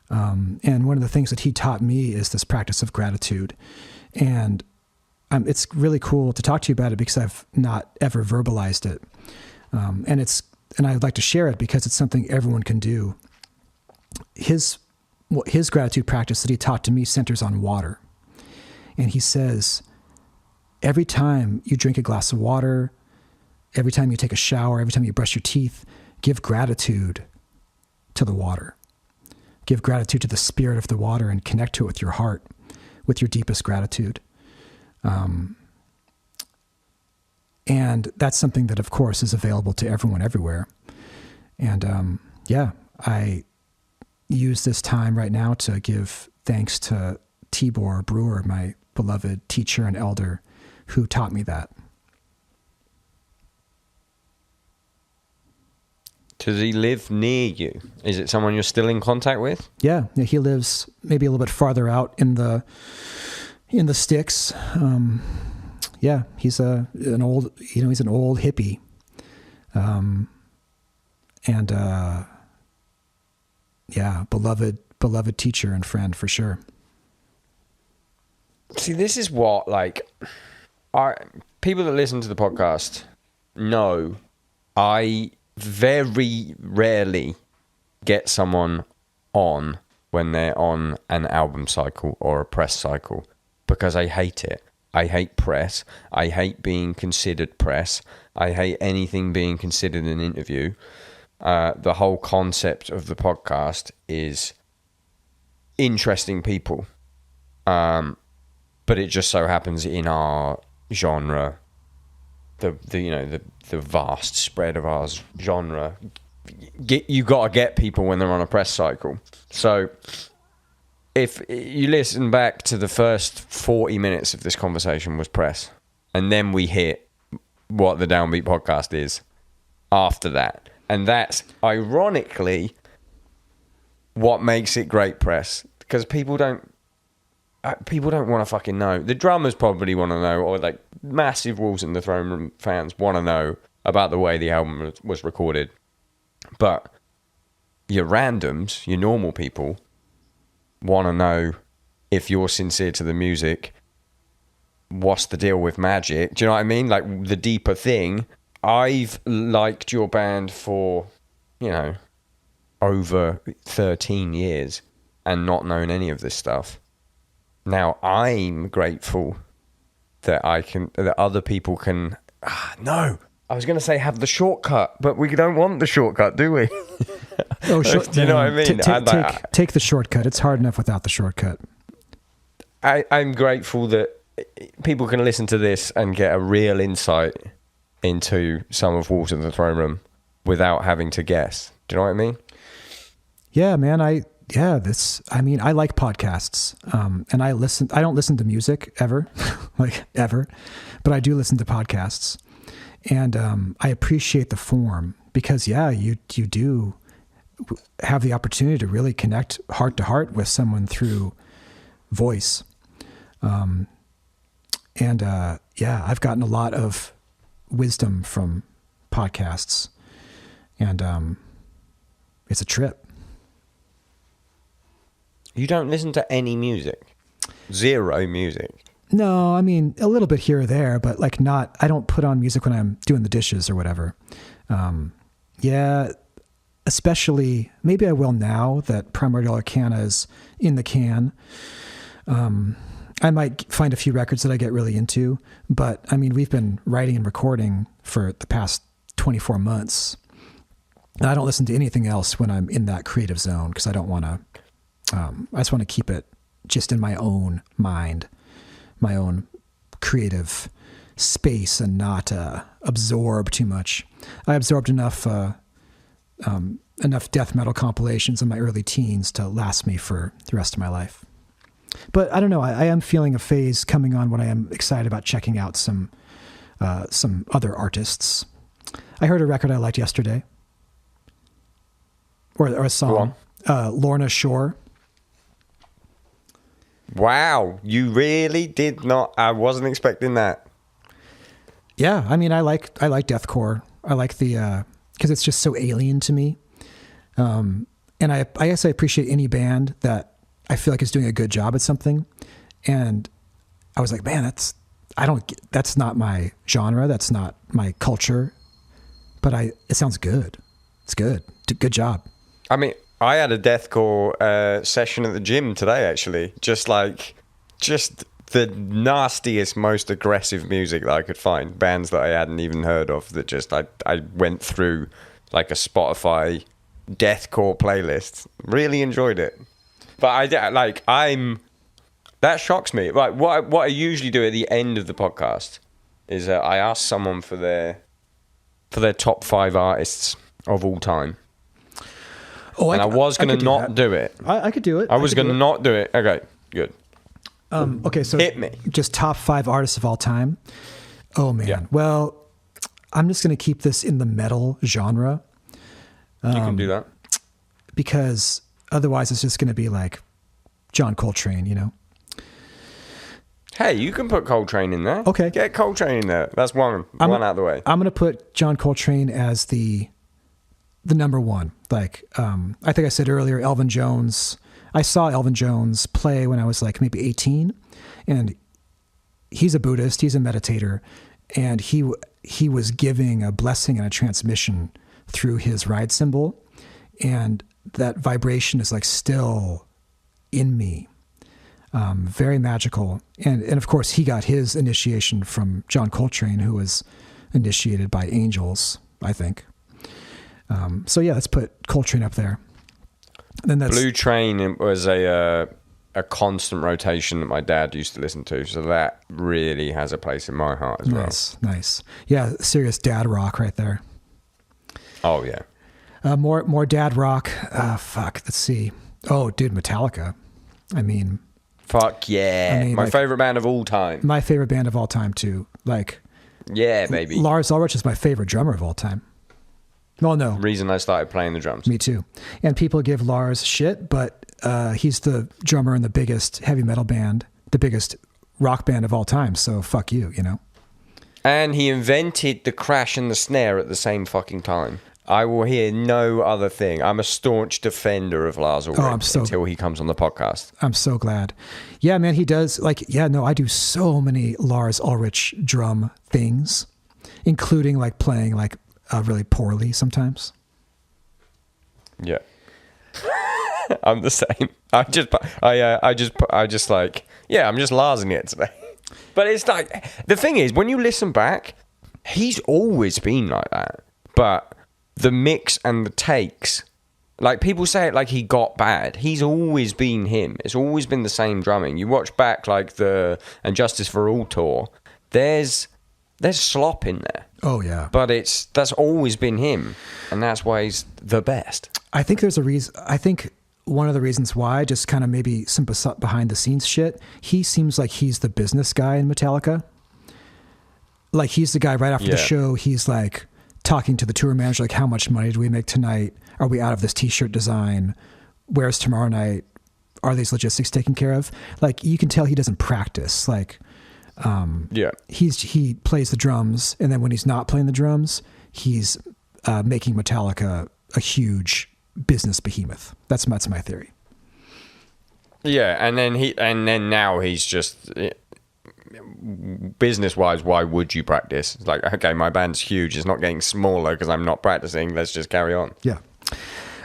And one of the things that he taught me is this practice of gratitude. And it's really cool to talk to you about it because I've not ever verbalized it. And I'd like to share it because it's something everyone can do. His gratitude practice that he taught to me centers on water. And he says, every time you drink a glass of water, every time you take a shower, every time you brush your teeth, give gratitude to the water. Give gratitude to the spirit of the water and connect to it with your heart, with your deepest gratitude. And that's something that, of course, is available to everyone everywhere. And I use this time right now to give thanks to Tibor Brewer, my beloved teacher and elder, who taught me that. Does he live near you? Is it someone you're still in contact with? Yeah, he lives maybe a little bit farther out in the sticks. He's an old hippie. Beloved teacher and friend for sure. See, this is what, people that listen to the podcast know I very rarely get someone on when they're on an album cycle or a press cycle because I hate it. I hate press. I hate being considered press. I hate anything being considered an interview. The whole concept of the podcast is interesting people. But it just so happens in our genre, the vast spread of our genre, you got to get people when they're on a press cycle. So if you listen back to the first 40 minutes of this conversation was press, and then we hit what the Downbeat podcast is after that. And that's ironically what makes it great press, because people don't want to fucking know. The drummers probably want to know, or like massive Wolves in the Throne Room fans want to know about the way the album was recorded. But your randoms, your normal people, want to know if you're sincere to the music. What's the deal with magic? Do you know what I mean? Like the deeper thing. I've liked your band for, over 13 years and not known any of this stuff. Now I'm grateful that other people can. No, I was going to say have the shortcut, but we don't want the shortcut, do we? Oh, do you know what I mean? Take the shortcut. It's hard enough without the shortcut. I'm grateful that people can listen to this and get a real insight into some of Wolves in the Throne Room without having to guess. Do you know what I mean? Yeah, man. I like podcasts. And I don't listen to music ever, ever, but I do listen to podcasts. And I appreciate the form because, you do have the opportunity to really connect heart to heart with someone through voice. I've gotten a lot of wisdom from podcasts, and it's a trip. You don't listen to any music? Zero music? No, I mean, a little bit here or there, but I don't put on music when I'm doing the dishes or whatever. Especially, maybe I will now that Primordial Arcana is in the can. I might find a few records that I get really into, but I mean, we've been writing and recording for the past 24 months. And I don't listen to anything else when I'm in that creative zone because I don't want to, I just want to keep it just in my own mind, my own creative space and not absorb too much. I absorbed enough death metal compilations in my early teens to last me for the rest of my life. But I don't know. I am feeling a phase coming on when I am excited about checking out some other artists. I heard a record I liked yesterday, or a song. Lorna Shore. Wow, you really did not. I wasn't expecting that. Yeah, I mean, I like deathcore. I like the because it's just so alien to me. And I guess I appreciate any band that I feel like is doing a good job at something. And I was like, man, that's not my genre. That's not my culture. But it sounds good. It's good. Good job. I mean, I had a deathcore session at the gym today, actually. Just the nastiest, most aggressive music that I could find. Bands that I hadn't even heard of that just, I went through like a Spotify deathcore playlist. Really enjoyed it. But that shocks me. Like what I usually do at the end of the podcast is I ask someone for their top 5 artists of all time. Oh, and I was going to not do it. I could do it. I was going to not do it. Okay, good. Okay, so hit me. Just top 5 artists of all time. Oh man. Yeah. Well, I'm just going to keep this in the metal genre. You can do that. Because otherwise it's just going to be like John Coltrane, you know? Hey, you can put Coltrane in there. Okay. Get Coltrane in there. That's one out of the way. I'm going to put John Coltrane as the number one. Like, I think I said earlier, Elvin Jones. I saw Elvin Jones play when I was like maybe 18, and he's a Buddhist. He's a meditator, and he was giving a blessing and a transmission through his ride cymbal, and that vibration is like still in me. Very magical. And of course he got his initiation from John Coltrane, who was initiated by angels, I think. So yeah, let's put Coltrane up there. Then that's Blue Train was a constant rotation that my dad used to listen to. So that really has a place in my heart as well. Nice. Yeah. Serious dad rock right there. Oh yeah. More dad rock. Fuck. Let's see. Oh, dude, Metallica. I mean, fuck yeah. My favorite band of all time. My favorite band of all time too. Like, yeah, baby. Lars Ulrich is my favorite drummer of all time. Well, no. Reason I started playing the drums. Me too. And people give Lars shit, but he's the drummer in the biggest heavy metal band, the biggest rock band of all time. So fuck you, you know? And he invented the crash and the snare at the same fucking time. I will hear no other thing. I'm a staunch defender of Lars Ulrich until he comes on the podcast. I'm so glad. Yeah, man, he does. Like, yeah, no, I do so many Lars Ulrich drum things, including like playing like really poorly sometimes. Yeah. I'm the same. I'm just like, yeah, I'm just Larsing it today. But it's like, the thing is, when you listen back, he's always been like that. But the mix and the takes, like people say it like he got bad. He's always been him. It's always been the same drumming. You watch back like the And Justice for All tour, there's slop in there. Oh yeah. But that's always been him, and that's why he's the best. I think there's a reason. I think one of the reasons why, just kind of maybe some behind the scenes shit, he seems like he's the business guy in Metallica. Like he's the guy right after the show, he's like talking to the tour manager, like, how much money do we make tonight? Are we out of this t-shirt design? Where's tomorrow night? Are these logistics taken care of? Like, you can tell he doesn't practice. Like, he plays the drums, and then when he's not playing the drums, he's making Metallica a huge business behemoth. That's my theory. Yeah, and then now he's just, business-wise, why would you practice? It's like, okay, my band's huge. It's not getting smaller because I'm not practicing. Let's just carry on. Yeah.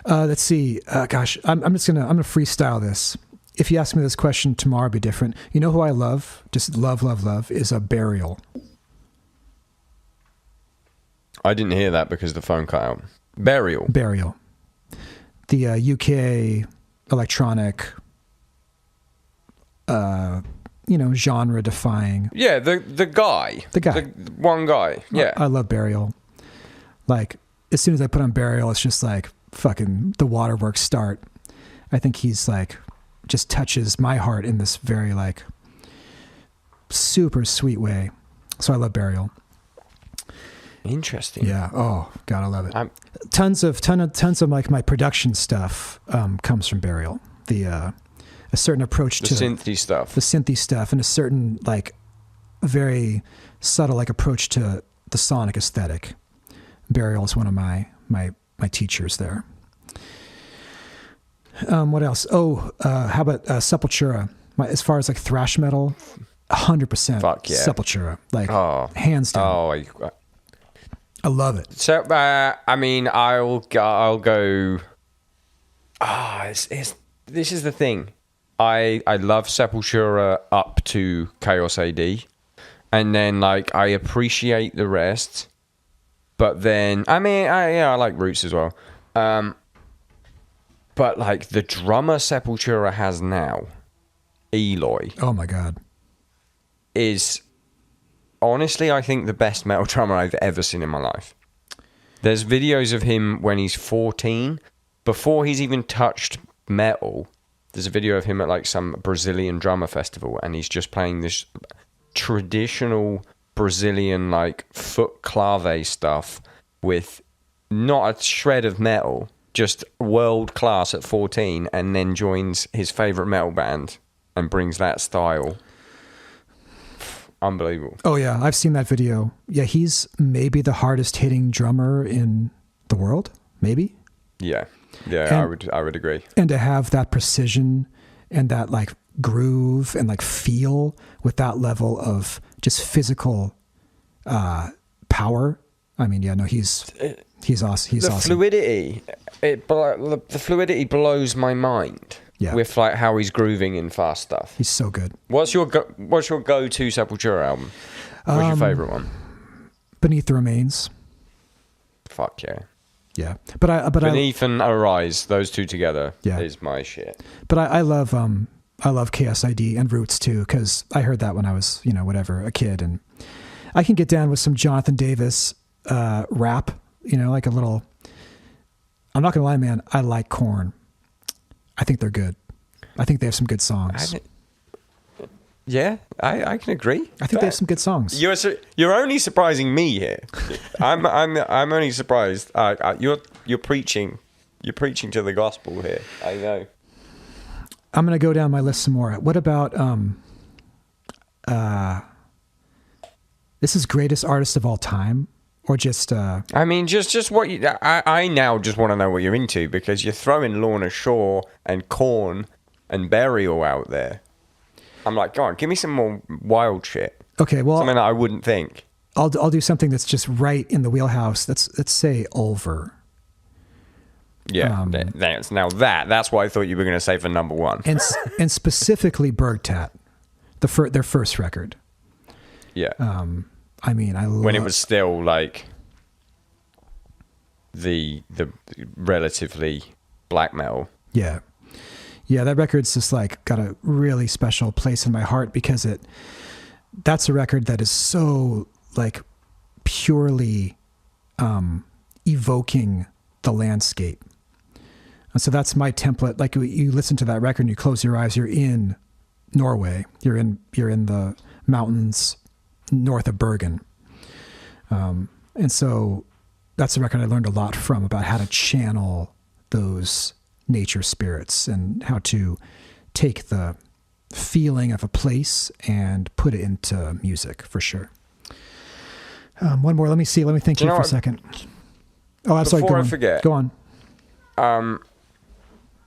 Let's see. Gosh, I'm gonna freestyle this. If you ask me this question tomorrow, it'd be different. You know who I love? Just love, is a Burial. I didn't hear that because the phone cut out. Burial. The UK electronic, genre defying. Yeah, the guy. The one guy. Yeah. I love Burial. Like, as soon as I put on Burial, it's just like fucking the waterworks start. I think he's like just touches my heart in this very like super sweet way. So I love Burial. Interesting. Yeah. Oh God, I love it. Tons of like my production stuff comes from Burial. A certain approach to the synthy stuff, and a certain like very subtle like approach to the sonic aesthetic. Burial is one of my teachers there. What else? How about Sepultura? As far as like thrash metal, 100%. Fuck yeah. Sepultura, like hands down. I love it. So I mean, I'll go. This is the thing. I love Sepultura up to Chaos AD, and then like I appreciate the rest. But then I mean, I like Roots as well. But like the drummer Sepultura has now, Eloy. Oh my God. Is honestly, I think the best metal drummer I've ever seen in my life. There's videos of him when he's 14, before he's even touched metal. There's a video of him at like some Brazilian drummer festival, and he's just playing this traditional Brazilian like foot clave stuff with not a shred of metal, just world class at 14, and then joins his favorite metal band and brings that style. Unbelievable. Oh yeah, I've seen that video. Yeah, he's maybe the hardest hitting drummer in the world. Maybe. Yeah, and, I would agree. And to have that precision and that like groove and like feel with that level of just physical power. I mean, yeah, no, he's awesome. He's awesome. Fluidity, the fluidity blows my mind. Yeah. With like how he's grooving in fast stuff. He's so good. What's your go-to Sepultura album? What's your favorite one? Beneath the Remains. Fuck yeah. Yeah, Beneath and Arise, those two together is my shit. But I love KSID and Roots too, because I heard that when I was a kid, and I can get down with some Jonathan Davis rap. Like a little. I'm not gonna lie, man. I like Korn. I think they're good. I think they have some good songs. I can agree. I think they have some good songs. You're only surprising me here. I'm only surprised. You're preaching. You're preaching to the gospel here. I know. I'm gonna go down my list some more. What about this is greatest artist of all time? Or just I mean, just what you. I now just want to know what you're into, because you're throwing Lorna Shore and Korn and Burial out there. I'm like, go on, give me some more wild shit. Okay, well, something that I wouldn't think. I'll do something that's just right in the wheelhouse. Let's say Ulver. Yeah, that's what I thought you were going to say for number one. And specifically Bergtat, their first record. Yeah. I mean, when it was still like the relatively black metal. Yeah. Yeah, that record's just like got a really special place in my heart, because that's a record that is so like purely evoking the landscape. And so that's my template. Like you listen to that record and you close your eyes, you're in Norway. You're in the mountains north of Bergen. And so that's a record I learned a lot from, about how to channel those nature spirits and how to take the feeling of a place and put it into music, for sure. One more. Let me think here for a second. Oh, I'm sorry. Before I forget. Go on.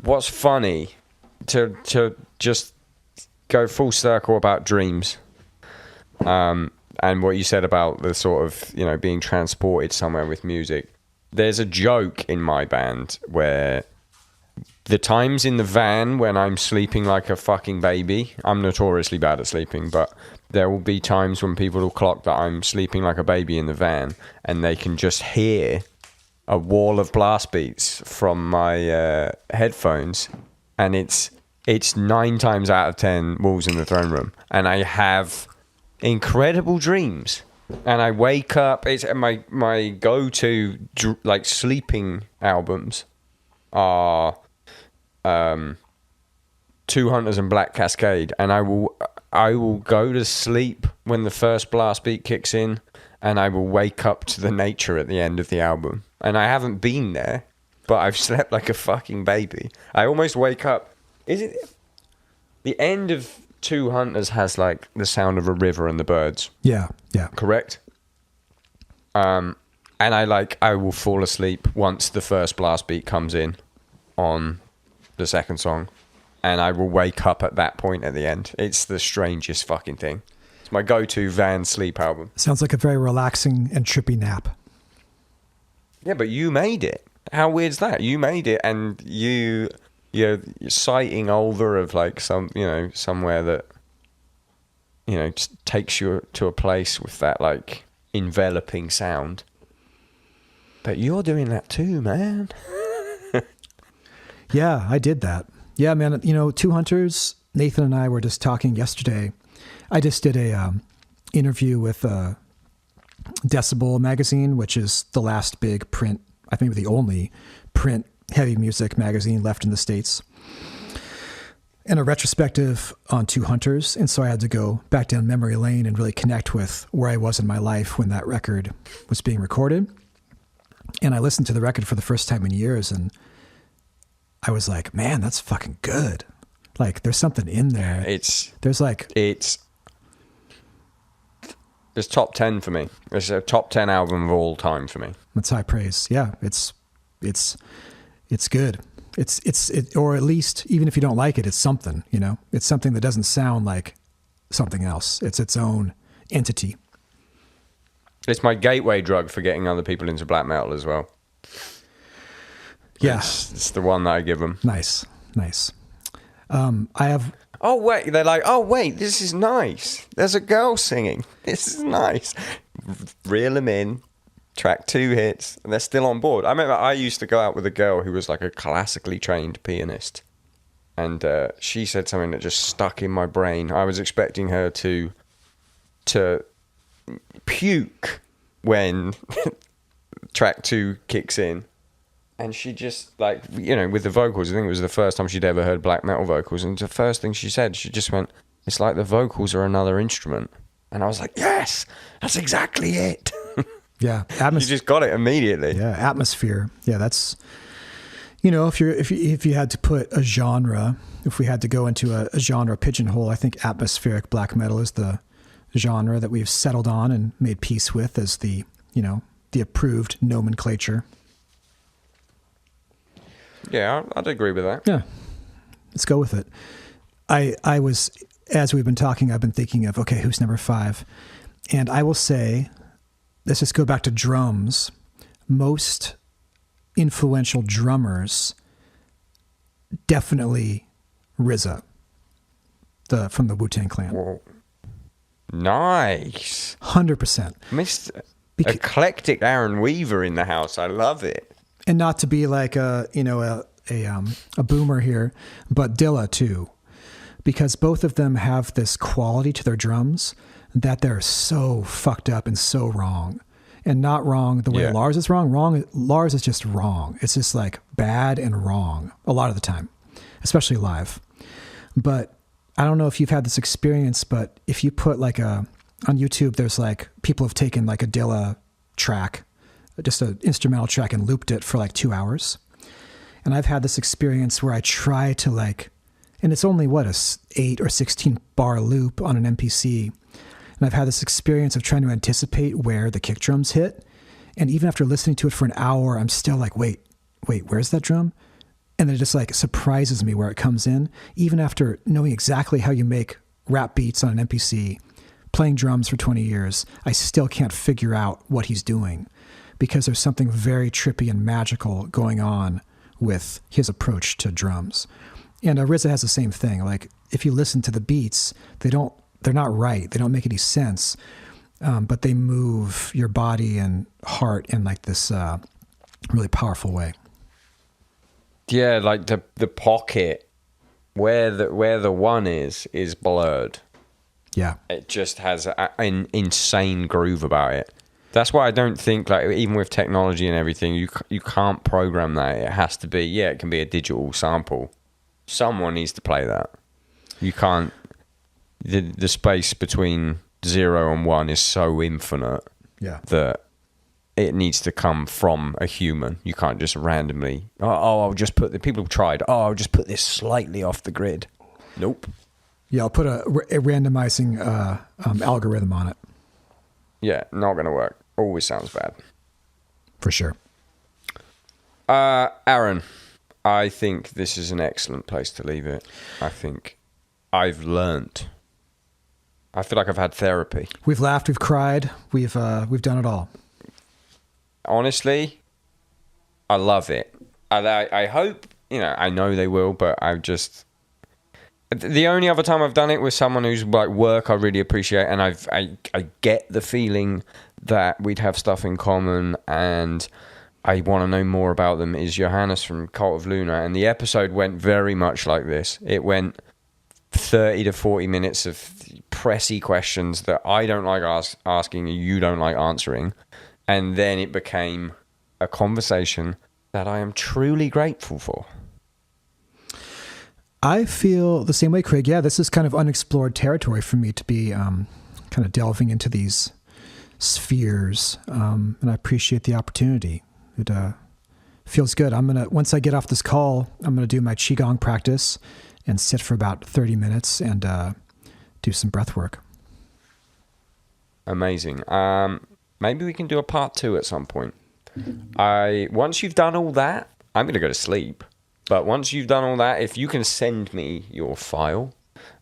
What's funny to just go full circle about dreams. And what you said about the sort of, being transported somewhere with music. There's a joke in my band where the times in the van when I'm sleeping like a fucking baby, I'm notoriously bad at sleeping, but there will be times when people will clock that I'm sleeping like a baby in the van, and they can just hear a wall of blast beats from my headphones, and it's 9 times out of 10 Wolves in the Throne Room, and I have incredible dreams, and I wake up. It's my go-to like sleeping albums are Two Hunters and Black Cascade, and I will go to sleep when the first blast beat kicks in, and I will wake up to the nature at the end of the album. And I haven't been there, but I've slept like a fucking baby. I almost wake up. Is it the end of Two Hunters has like the sound of a river and the birds? Yeah. Correct. And I will fall asleep once the first blast beat comes in on the second song, and I will wake up at that point at the end. It's the strangest fucking thing. It's my go-to van sleep album. Sounds like a very relaxing and trippy nap. Yeah, but you made it. How weird's that? You made it, and you're citing over of like somewhere that just takes you to a place with that like enveloping sound. But you're doing that too, man. Yeah, I did that. Yeah, man. Two Hunters, Nathan and I were just talking yesterday. I just did a interview with Decibel magazine, which is the last big print, I think the only print heavy music magazine left in the States, and a retrospective on Two Hunters. And so I had to go back down memory lane and really connect with where I was in my life when that record was being recorded. And I listened to the record for the first time in years, and I was like, man, that's fucking good. Like, there's something in there. It's top 10 for me. It's a top 10 album of all time for me. That's high praise. Yeah, it's good. Or at least, even if you don't like it, it's something, it's something that doesn't sound like something else. It's its own entity. It's my gateway drug for getting other people into black metal as well. Yeah. It's the one that I give them. Nice. I have... Oh, wait. They're like, oh, wait, this is nice. There's a girl singing. This is nice. Reel them in. Track 2 hits. And they're still on board. I remember I used to go out with a girl who was like a classically trained pianist. And she said something that just stuck in my brain. I was expecting her to puke when track 2 kicks in. And she just, like, with the vocals, I think it was the first time she'd ever heard black metal vocals. And the first thing she said, she just went, it's like the vocals are another instrument. And I was like, yes, that's exactly it. Yeah. You just got it immediately. Yeah. Atmosphere. Yeah. That's, if you had to put a genre, if we had to go into a genre pigeonhole, I think atmospheric black metal is the genre that we've settled on and made peace with as the approved nomenclature. Yeah, I'd agree with that. Yeah, let's go with it. I was, as we've been talking, I've been thinking of, okay, who's number 5? And I will say, let's just go back to drums. Most influential drummers, definitely RZA, from the Wu-Tang Clan. Whoa. Nice. 100%. Mr. Eclectic Aaron Weaver in the house. I love it. And not to be like a boomer here, but Dilla too, because both of them have this quality to their drums that they're so fucked up and so wrong, and not wrong the way Lars is wrong. Lars is just wrong. It's just like bad and wrong a lot of the time, especially live. But I don't know if you've had this experience, but if you put like on YouTube, there's like people have taken like a Dilla track, just an instrumental track, and looped it for like 2 hours. And I've had this experience where I try to and it's only a 8 or 16 bar loop on an MPC. And I've had this experience of trying to anticipate where the kick drums hit. And even after listening to it for an hour, I'm still like, wait, where's that drum? And then it just like surprises me where it comes in. Even after knowing exactly how you make rap beats on an MPC, playing drums for 20 years, I still can't figure out what he's doing, because there's something very trippy and magical going on with his approach to drums. And RZA has the same thing. Like, if you listen to the beats, they're not right. They don't make any sense. But they move your body and heart in like this really powerful way. Yeah, like the pocket where the one is blurred. Yeah. It just has an insane groove about it. That's why I don't think, like, even with technology and everything, you can't program that. It has to be, it can be a digital sample, Someone needs to play that. You can't. The space between 0 and 1 is so infinite that it needs to come from a human. You can't just randomly. I'll just put the people have tried. I'll just put this slightly off the grid. Nope. Yeah, I'll put a randomizing algorithm on it. Yeah, not going to work. Always sounds bad. For sure. Aaron, I think this is an excellent place to leave it. I think I've learnt. I feel like I've had therapy. We've laughed, we've cried, we've done it all. Honestly, I love it. I hope, I know they will, but I've just... The only other time I've done it with someone who's like work I really appreciate, and I get the feeling that we'd have stuff in common and I want to know more about them, is Johannes from Cult of Luna. And the episode went very much like this. It went 30 to 40 minutes of pressy questions that I don't like asking and you don't like answering. And then it became a conversation that I am truly grateful for. I feel the same way, Craig. Yeah, this is kind of unexplored territory for me to be kind of delving into these spheres. And I appreciate the opportunity. It feels good. Once I get off this call, I'm going to do my Qigong practice and sit for about 30 minutes and do some breath work. Amazing. Maybe we can do a part 2 at some point. Once you've done all that, I'm going to go to sleep. But once you've done all that, if you can send me your file,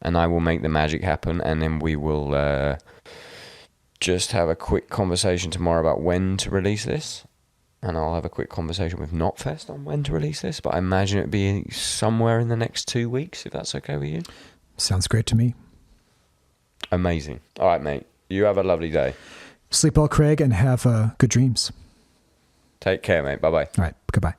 and I will make the magic happen, and then we will just have a quick conversation tomorrow about when to release this. And I'll have a quick conversation with Knotfest on when to release this. But I imagine it'd be somewhere in the next 2 weeks, if that's okay with you. Sounds great to me. Amazing. All right, mate. You have a lovely day. Sleep well, Craig, and have good dreams. Take care, mate. Bye-bye. All right. Goodbye.